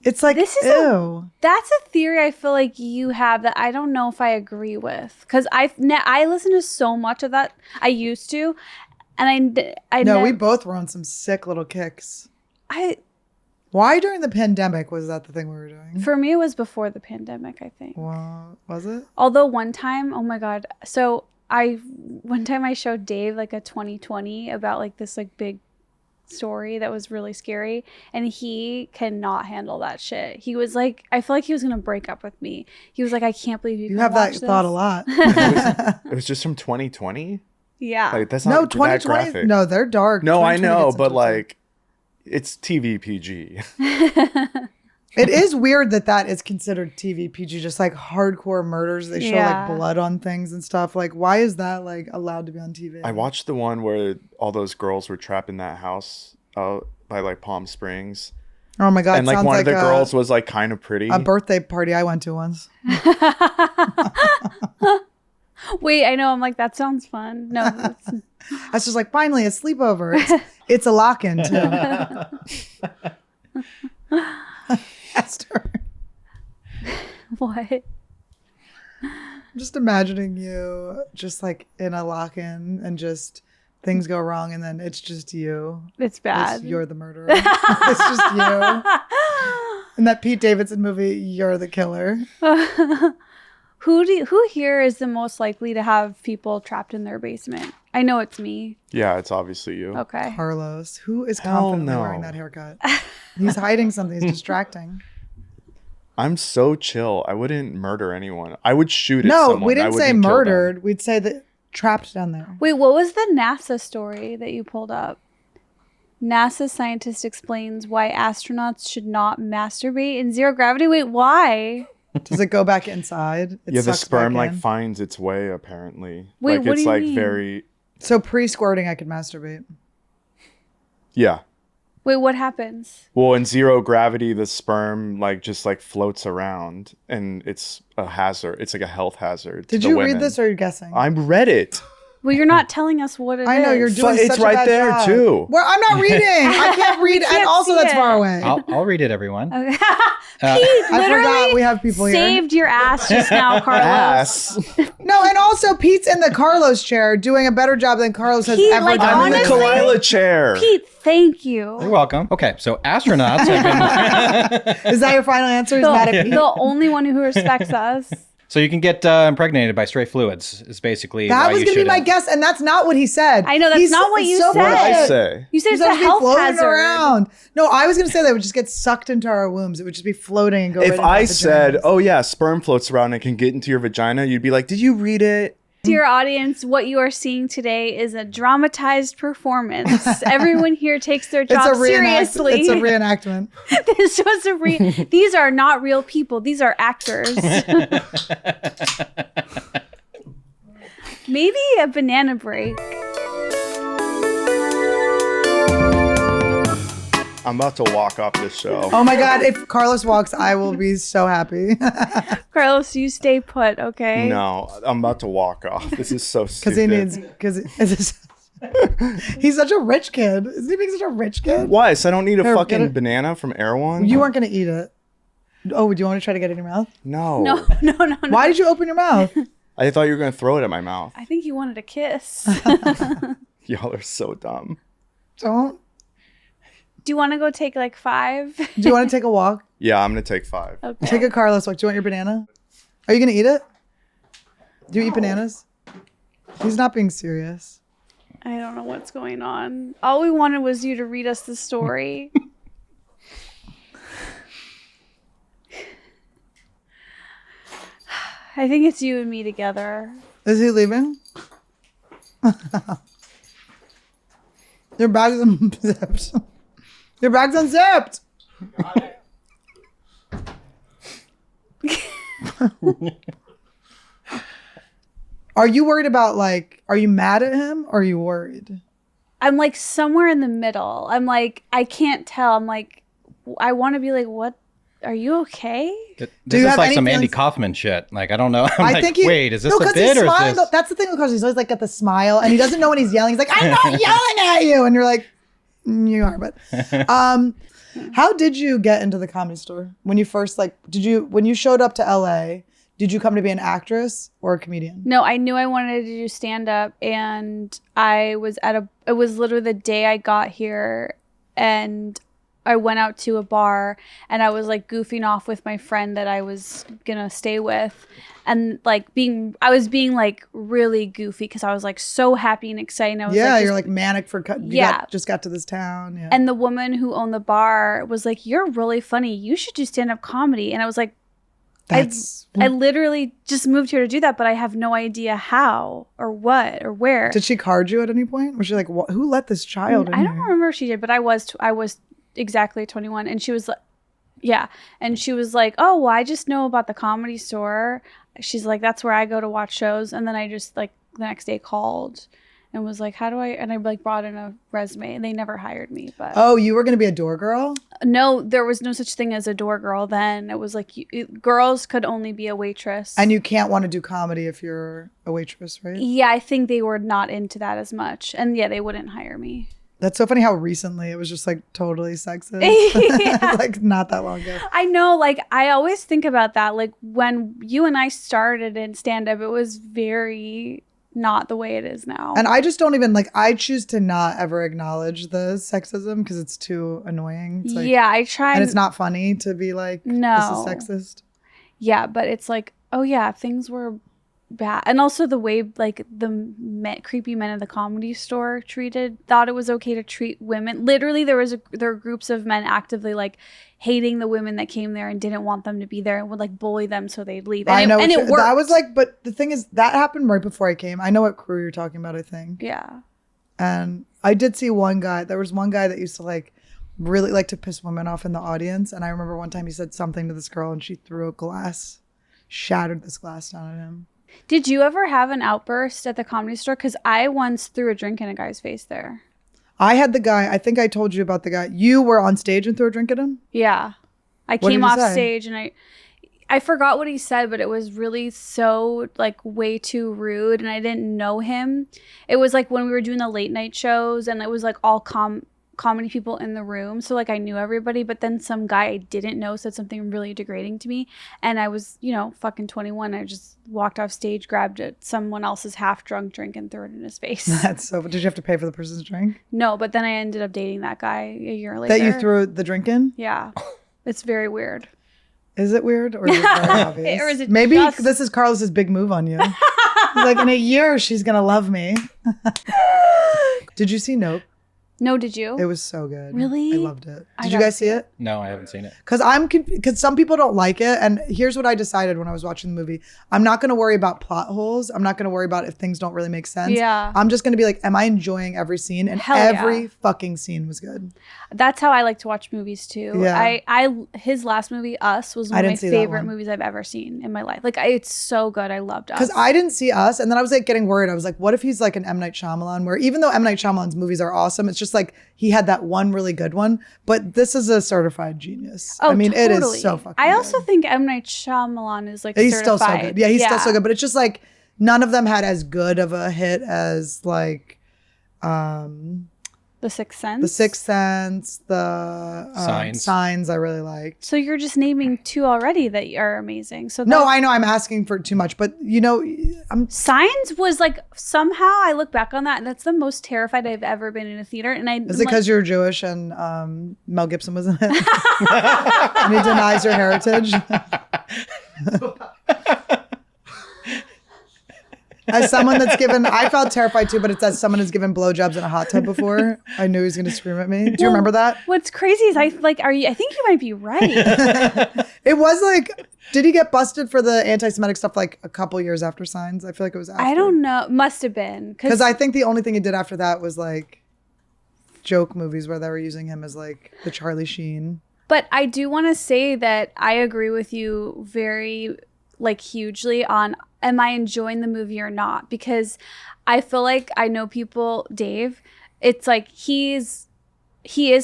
It's like, This is ew. That's a theory I feel like you have that I don't know if I agree with. Because I listen to so much of that. I used to. And We both were on some sick little kicks. Why during the pandemic was that the thing we were doing? For me, it was before the pandemic, I think. Well, was it? Although one time, oh my God. So one time I showed Dave like a 2020 about like this like big story that was really scary, and he cannot handle that shit. He was like, I feel like he was gonna break up with me. He was like, I can't believe you have that thought a lot. It was just from 2020. Yeah. Like that's not that 2020. graphic. No, they're dark. No, I 2020 know, gets but into like, it's TV PG. it is weird that is considered TV PG, just like hardcore murders. They show like blood on things and stuff. Like, why is that like allowed to be on TV? I watched the one where all those girls were trapped in that house out by like Palm Springs. Oh my God. And like one of the girls was like kind of pretty. A birthday party I went to once. Wait, I know. I'm like, that sounds fun. No. I was just like, finally, a sleepover. It's a lock-in too. Esther. What? I'm just imagining you just like in a lock-in and just things go wrong and then it's just you. It's bad. You're the murderer. It's just you. In that Pete Davidson movie, you're the killer. Who here is the most likely to have people trapped in their basement? I know it's me. Yeah, it's obviously you. Okay. Carlos. Who is Hell confidently no. wearing that haircut? He's hiding something. He's distracting. I'm so chill. I wouldn't murder anyone. I would shoot at No, someone. we I didn't say wouldn't kill them. murdered. We'd say that trapped down there. Wait, what was the NASA story that you pulled up? NASA scientist explains why astronauts should not masturbate in zero gravity. Wait, why? Does it go back inside? It Yeah, the sucks sperm back like in? finds its way apparently. Wait, like what it's do you like mean? very So pre-squirting, I could masturbate. yeah. Wait, what happens? Well, in zero gravity, the sperm like just like floats around, and it's a hazard. It's like a health hazard. Did to you women. read this or are you guessing? I read it. Well, you're not telling us what it is. I know you're doing It's such a right bad there, job. too. Well, I'm not reading. I can't read, and can't also see that's it. far away. I'll read it, everyone. Okay. Pete I forgot literally we have people here. saved your ass just now, Carlos. Ass. No, and also Pete's in the Carlos chair doing a better job than Carlos has He, ever like, done. I'm in the Honestly, Khalyla chair. Pete, thank you. You're welcome. Okay, so astronauts have been... Is that your final answer? He's mad at Pete. The only one who respects us. So you can get impregnated by stray fluids is basically That why was you going to be should, my guess, and that's not what he said. I know, that's not what you so said. What did I bullshit. say? You said He's it's a supposed to be health floating hazard. around. No, I was going to say that it would just get sucked into our wombs. It would just be floating and go right If into I our said, vaginas. "Oh yeah, sperm floats around and can get into your vagina," you'd be like, "Did you read it?" Dear audience, what you are seeing today is a dramatized performance. Everyone here takes their job seriously. It's a reenactment. This was these are not real people. These are actors. Maybe a banana break. I'm about to walk off this show. Oh my God, if Carlos walks, I will be so happy. Carlos, you stay put, okay? No, I'm about to walk off. This is so stupid. He's such a rich kid. Isn't he being such a rich kid? Why? So I don't need a Here, get fucking it. banana from Erewhon? You weren't going to eat it. Oh, do you want to try to get it in your mouth? No. No. Why did you open your mouth? I thought you were going to throw it at my mouth. I think he wanted a kiss. Y'all are so dumb. Don't. Do you want to go take like 5? Do you want to take a walk? Yeah, I'm going to take 5. Okay. Take a Carlos walk. Do you want your banana? Are you going to eat it? Do you eat bananas? He's not being serious. I don't know what's going on. All we wanted was you to read us the story. I think it's you and me together. Is he leaving? Your bag's unzipped. Your bag's unzipped. Are you worried about are you mad at him or are you worried? I'm like somewhere in the middle. I'm like, I can't tell. I'm like, I want to be like, what? Are you okay? Do This you is have like any some Andy feelings- Kaufman shit. Like, I don't know. I'm I like, think he. wait, is this no, a 'cause bit he's or is smiling. this... That's the thing with Carlos. He's always got the smile, and he doesn't know when he's yelling. He's like, "I'm not yelling at you," and you're like, You are, but how did you get into the Comedy Store? When you first when you showed up to LA, did you come to be an actress or a comedian? No, I knew I wanted to do stand-up, and it was literally the day I got here, and I went out to a bar, and I was like goofing off with my friend that I was gonna stay with, and like I was being like really goofy because I was like so happy and excited. And I was you're like manic for just got to this town. Yeah. And the woman who owned the bar was like, "You're really funny. You should do stand-up comedy." And I was like, I literally just moved here to do that, but I have no idea how or what or where. Did she card you at any point? Was she like, who let this child in I don't here? remember if she did, but I was exactly 21, and she was like, yeah, and she was like, "Oh, well, I just know about the Comedy Store." She's like, "That's where I go to watch shows." And then I just like the next day called and was like, and I like brought in a resume, and they never hired me. But oh, you were gonna be a door girl? No, there was no such thing as a door girl then. It was like girls could only be a waitress, and you can't want to do comedy if you're a waitress, right? Yeah, I think they were not into that as much, and yeah, they wouldn't hire me. That's so funny how recently it was just like totally sexist. Like not that long ago. I know, like I always think about that. Like when you and I started in stand-up, it was very not the way it is now. And I just don't even I choose to not ever acknowledge the sexism because it's too annoying. It's like, yeah, I try. And it's not funny to be like, no, this is sexist. Yeah, but it's like, oh yeah, things were bad. And also the way like creepy men in the Comedy Store thought it was okay to treat women. Literally there were groups of men actively like hating the women that came there and didn't want them to be there and would like bully them so they'd leave. And I know. And it worked. That was like, but the thing is that happened right before I came. I know what crew you're talking about, I think. Yeah. And I did see one guy. There was one guy that used to like really like to piss women off in the audience. And I remember one time he said something to this girl and she threw a glass, shattered this glass down at him. Did you ever have an outburst at the Comedy Store? Because I once threw a drink in a guy's face there. I had the guy, I think I told you about the guy. You were on stage and threw a drink at him? Yeah. I came off stage and I forgot what he said, but it was really so like way too rude and I didn't know him. It was like when we were doing the late night shows and it was like all comedy people in the room. So like I knew everybody, but then some guy I didn't know said something really degrading to me. And I was, fucking 21. I just walked off stage, grabbed someone else's half drunk drink and threw it in his face. That's so, did you have to pay for the person's drink? No, but then I ended up dating that guy a year later. That you threw the drink in? Yeah. It's very weird. Is it weird or is it very obvious? Or is it maybe this is Carlos's big move on you. Like in a year, she's going to love me. Did you see Nope? No, did you? It was so good. Really? I loved it. Did you guys see it? No, I haven't seen it. Because some people don't like it. And here's what I decided when I was watching the movie. I'm not going to worry about plot holes. I'm not going to worry about if things don't really make sense. Yeah. I'm just going to be like, am I enjoying every scene? And every fucking scene was good. That's how I like to watch movies too. Yeah. His last movie, Us, was one of my favorite movies I've ever seen in my life. Like it's so good. I loved Us. Because I didn't see Us. And then I was like getting worried. I was like, what if he's like an M. Night Shyamalan where even though M. Night Shyamalan's movies are awesome, it's just like he had that one really good one. But this is a certified genius. Oh, I mean, totally. It is so fucking I also good. think M. Night Shyamalan is like he's certified. still so good. Yeah, he's still so good. But it's just like none of them had as good of a hit as like The Sixth Sense. The Sixth Sense, the Signs I really liked. So you're just naming two already that are amazing. So no, I know I'm asking for too much, but Signs was like somehow I look back on that and that's the most terrified I've ever been in a theater. And is it because you're Jewish and Mel Gibson was in it, and he denies your heritage? As someone that's I felt terrified too, but it's as someone who's given blowjobs in a hot tub before. I knew he was going to scream at me. Do you remember that? What's crazy is I think you might be right. It was like, did he get busted for the anti-Semitic stuff like a couple years after Signs? I feel like it was after. I don't know. Must have been. Because I think the only thing he did after that was like joke movies where they were using him as like the Charlie Sheen. But I do want to say that I agree with you very like hugely on am I enjoying the movie or not? Because I feel like I know people, Dave, it's like he is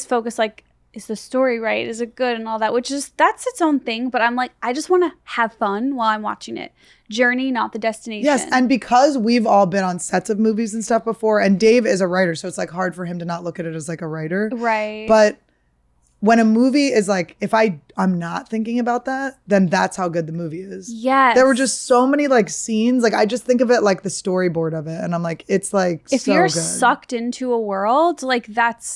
focused, like is the story right? Is it good and all that? That's its own thing. But I'm like, I just want to have fun while I'm watching it. Journey, not the destination. Yes, and because we've all been on sets of movies and stuff before, and Dave is a writer, so it's like hard for him to not look at it as like a writer. Right. But when a movie is like, if I'm not thinking about that, then that's how good the movie is. Yes. There were just so many like scenes. Like I just think of it like the storyboard of it. And I'm like, it's like if so you're good. sucked into a world, like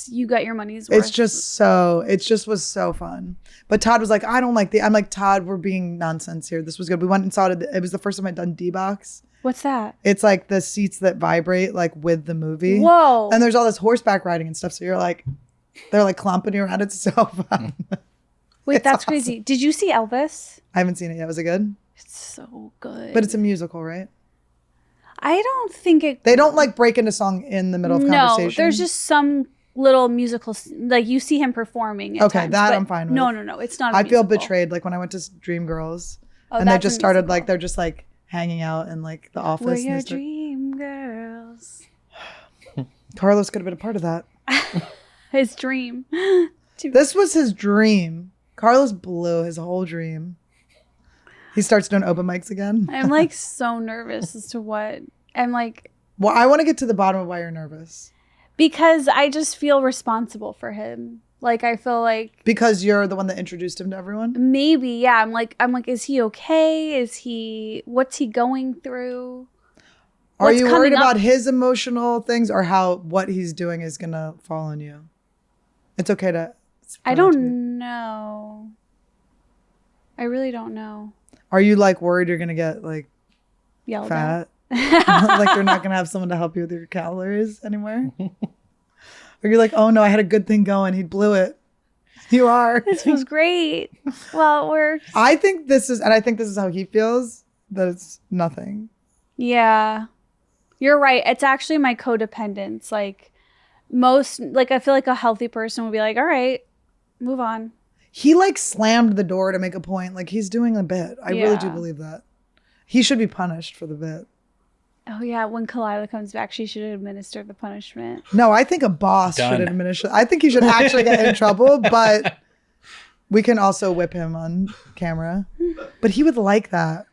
you got your money's worth. It just was so fun. But Todd was like, I don't like I'm like, Todd, we're being nonsense here. This was good. We went and saw it. It was the first time I'd done D-Box. What's that? It's like the seats that vibrate like with the movie. Whoa. And there's all this horseback riding and stuff. So you're like, they're like clumping you around. It's so fun. Wait, It's that's awesome. crazy. Did you see Elvis? I haven't seen it yet. Was it good? It's so good. But it's a musical, right? I don't think it. They don't like break into song in the middle of No, conversation. there's just some little musical, like you see him performing. At Okay, times, that but I'm fine with. No, it's not. I feel musical. betrayed. Like when I went to Dreamgirls Oh, and they that's a just started musical. like, they're just like hanging out in like the office. We're and they your start- dream girls. Carlos could have been a part of that. His dream. This was his dream. Carlos blew his whole dream. He starts doing open mics again. I'm like so nervous as to what I'm like. Well, I want to get to the bottom of why you're nervous. Because I just feel responsible for him. Like I feel like Because you're the one that introduced him to everyone? maybe, yeah. I'm like, is he okay? What's he going through? Are What's you coming worried up? about his emotional things or how what he's doing is going to fall on you? It's okay to... I don't know. I really don't know. Are you like worried you're going to get like Yelled fat? at. Like you're not going to have someone to help you with your calories anymore? Or you're like, oh no, I had a good thing going. He blew it. You are. This was great. Well, I think this is how he feels, that it's nothing. yeah. You're right. It's actually my codependence. Like I feel like a healthy person would be like, all right, move on. He like slammed the door to make a point. Like he's doing a bit. I really do Yeah. believe that. He should be punished for the bit. Oh yeah, when Khalyla comes back, she should administer the punishment. No, I think a boss Done. should administer. I think he should actually get in trouble, but we can also whip him on camera. But he would like that.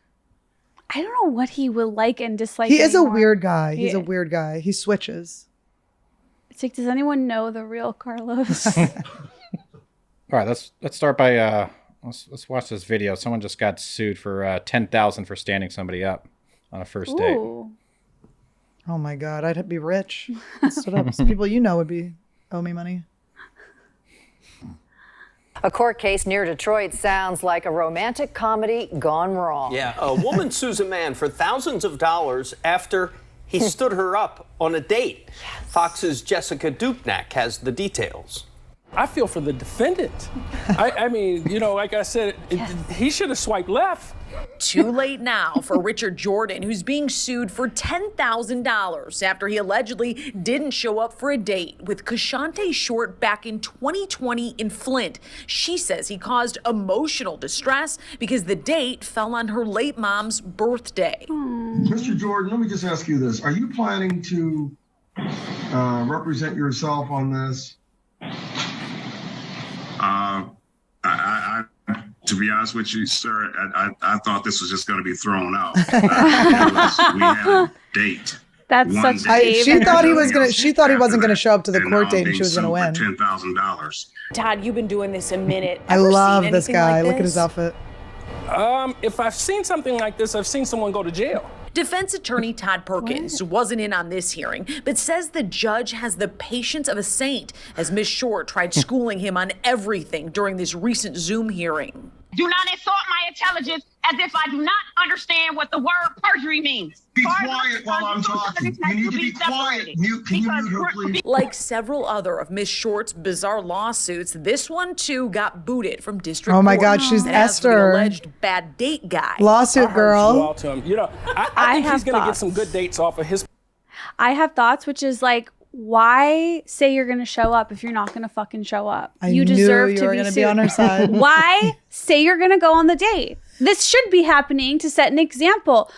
I don't know what he will like and dislike. He is a anymore. weird guy. He's a Yeah. weird guy. He switches. It's like, does anyone know the real Carlos? All right, let's start by let's watch this video. Someone just got sued for $10,000 for standing somebody up on a first date. Ooh. Oh my God, I'd be rich. Stood up. Some people you know would owe me money. A court case near Detroit sounds like a romantic comedy gone wrong. Yeah, a woman sues a man for thousands of dollars after he stood her up on a date. Fox's Jessica Dupnack has the details. I feel for the defendant. I mean, like I said, he should have swiped left. Too late now for Richard Jordan, who's being sued for $10,000 after he allegedly didn't show up for a date with Kashante Short back in 2020 in Flint. She says he caused emotional distress because the date fell on her late mom's birthday. Mr. Jordan, let me just ask you this. Are you planning to represent yourself on this? To be honest with you, sir, I thought this was just going to be thrown out. We had a date. That's One such date. a She thought he was Everything gonna. else She thought he wasn't after gonna that. show up to the And court now date, and being she was gonna win. sued for $10,000. Todd, you've been doing this a minute. I Ever love seen this anything guy. like Look at this? his outfit. If I've seen something like this, I've seen someone go to jail. Defense attorney Todd Perkins wasn't in on this hearing, but says the judge has the patience of a saint as Ms. Short tried schooling him on everything during this recent Zoom hearing. Do not insult my intelligence as if I do not understand what the word perjury means. Be quiet while I'm talking. You need to be quiet. Can you mute her, please? Like several other of Ms. Short's bizarre lawsuits, this one too got booted from district Oh my court. God, she's And as for the Esther. alleged bad date guy. Lawsuit You girl. all to him. I think have he's going to get thoughts. some good dates off of his. I have thoughts, which is like, why say you're gonna show up if you're not gonna fucking show up? I You knew deserve you to were be gonna sued. be on her side. Why say you're gonna go on the date? This should be happening to set an example.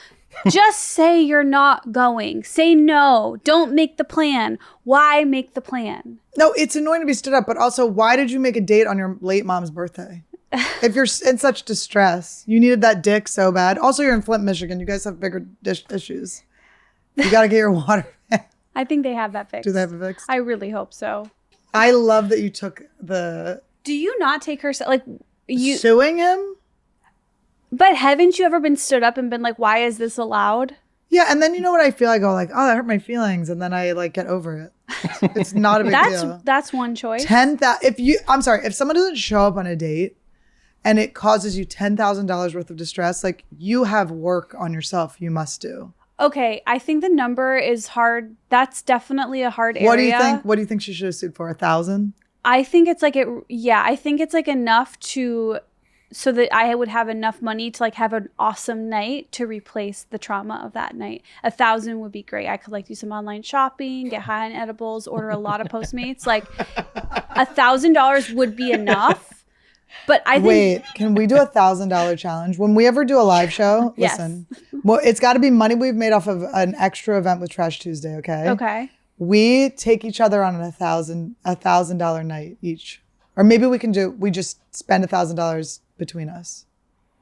Just say you're not going. Say no. Don't make the plan. Why make the plan? No, it's annoying to be stood up, but also, why did you make a date on your late mom's birthday? If you're in such distress, you needed that dick so bad. Also, you're in Flint, Michigan. You guys have bigger issues. You got to get your water. I think they have that fixed. Do they have it fixed? I really hope so. I love that you took the... Do you not take her... Like, you... Suing him? But haven't you ever been stood up and been like, why is this allowed? Yeah, and then you know what I feel? I go like, oh, that hurt my feelings. And then I like get over it. It's not a big deal. That's one choice. If someone doesn't show up on a date and it causes you $10,000 worth of distress, like you have work on yourself you must do. Okay, I think the number is hard. That's definitely a hard area. What do you think she should have sued for? 1,000? I think it's like I think it's like enough so that I would have enough money to like have an awesome night to replace the trauma of that night. 1,000 would be great. I could like do some online shopping, get high on edibles, order a lot of Postmates. Like $1,000 would be enough. But I think... Wait, can we do $1,000 challenge? When we ever do a live show, Yes. listen, well, it's got to be money we've made off of an extra event with Trash Tuesday, okay? Okay. We take each other on a $1,000 night each. Or maybe we just spend $1,000 between us.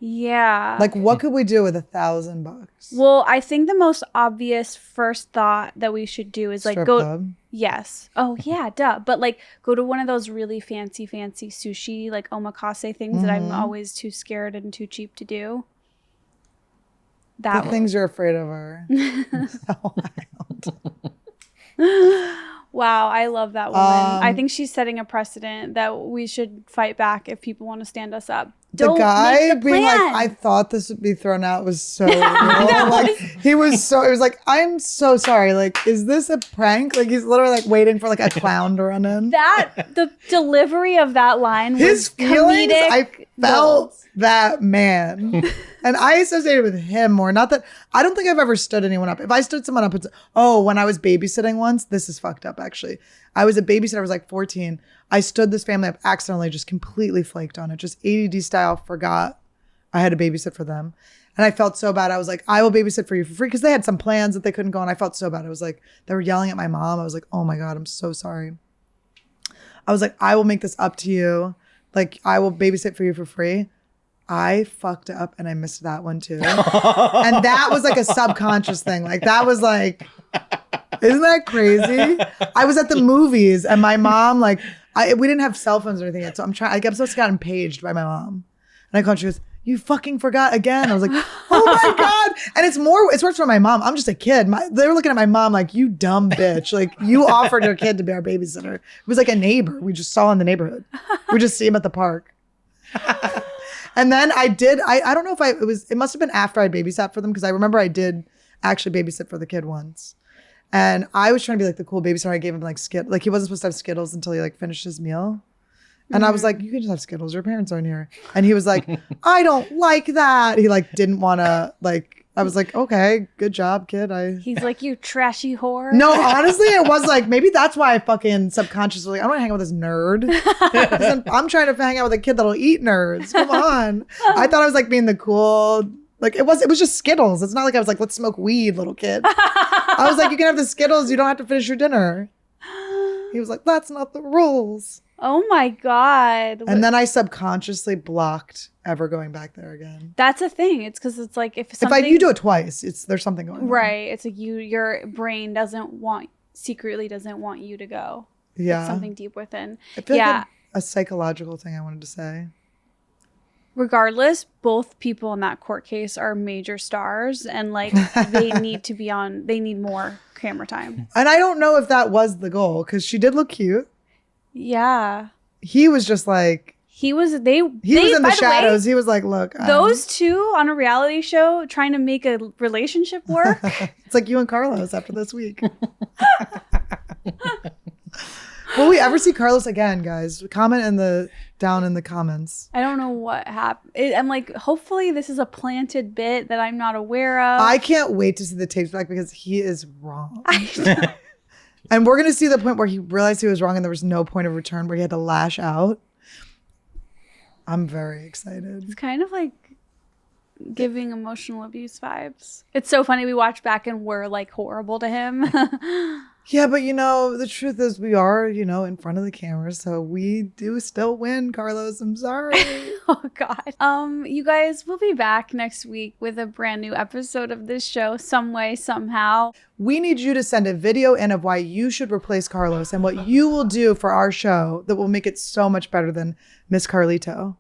Yeah. Like, what could we do with $1,000? Well, I think the most obvious first thought that we should do is like Strip go. club? Yes. Oh yeah, duh. But like go to one of those really fancy sushi like omakase things that I'm always too scared and too cheap to do. The things you're afraid of are so wild. Wow, I love that woman. I think she's setting a precedent that we should fight back if people want to stand us up. The guy being like, I thought this would be thrown out was so real. Like, it was like, I'm so sorry. Like, is this a prank? Like, he's literally like waiting for like a clown to run in. The delivery of that line was his feelings, comedic. I felt that man. And I associated with him more. Not that, I don't think I've ever stood anyone up. If I stood someone up, when I was babysitting once, this is fucked up actually. I was a babysitter, I was like 14. I stood this family up accidentally, just completely flaked on it, just ADD style, forgot I had to babysit for them. And I felt so bad. I was like, I will babysit for you for free because they had some plans that they couldn't go on. I felt so bad. I was like, they were yelling at my mom. I was like, oh my God, I'm so sorry. I was like, I will make this up to you. Like, I will babysit for you for free. I fucked up and I missed that one too. And that was like a subconscious thing. Like, that was like, isn't that crazy? I was at the movies and my mom, like, we didn't have cell phones or anything yet. So I'm supposed to get paged by my mom. And I called, she goes, you fucking forgot again. I was like, oh my God. And it's worse for my mom. I'm just a kid. They were looking at my mom like, you dumb bitch. Like, you offered your kid to be our babysitter. It was like a neighbor we just saw in the neighborhood. We just see him at the park. And then I don't know if it must have been after I babysat for them because I remember I did actually babysit for the kid once. And I was trying to be like the cool babysitter. I gave him like Skittles. Like, he wasn't supposed to have Skittles until he like finished his meal. And I was like, you can just have Skittles. Your parents aren't here. And he was like, I don't like that. He like didn't want to like, I was like, okay, good job, kid. He's like, you trashy whore. No, honestly, it was like, maybe that's why I fucking subconsciously, I don't want to hang out with this nerd. I'm trying to hang out with a kid that'll eat nerds. Come on. I thought I was like being the cool, like it was just Skittles. It's not like I was like, let's smoke weed, little kid. I was like, you can have the Skittles. You don't have to finish your dinner. He was like, that's not the rules. Oh my God. And then I subconsciously blocked ever going back there again. That's a thing. It's because it's like if you do it twice, there's something going on. Right. It's like your brain secretly doesn't want you to go. Yeah. It's something deep within. I feel like a psychological thing I wanted to say. Regardless, both people in that court case are major stars and like they need more camera time. And I don't know if that was the goal because she did look cute. Yeah. He was just like, he was in the shadows. He was like, look, those two on a reality show trying to make a relationship work. It's like you and Carlos after this week. Will we ever see Carlos again, guys? Comment down in the comments. I don't know what happened. I'm like, hopefully this is a planted bit that I'm not aware of. I can't wait to see the tapes back because he is wrong. And we're going to see the point where he realized he was wrong and there was no point of return where he had to lash out. I'm very excited. It's kind of like giving emotional abuse vibes. It's so funny. We watch back and we're like horrible to him. Yeah, but the truth is we are, in front of the camera, so we do still win, Carlos. I'm sorry. Oh God. You guys, we'll be back next week with a brand new episode of this show, some way, somehow. We need you to send a video in of why you should replace Carlos and what you will do for our show that will make it so much better than Miss Carlito.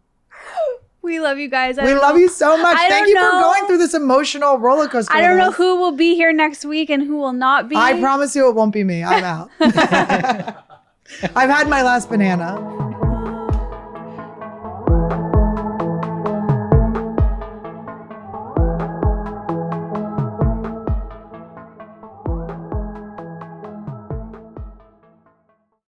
We love you guys. We love you so much. Thank you for going through this emotional roller coaster. I don't know who will be here next week and who will not be. I promise you it won't be me. I'm out. I've had my last banana.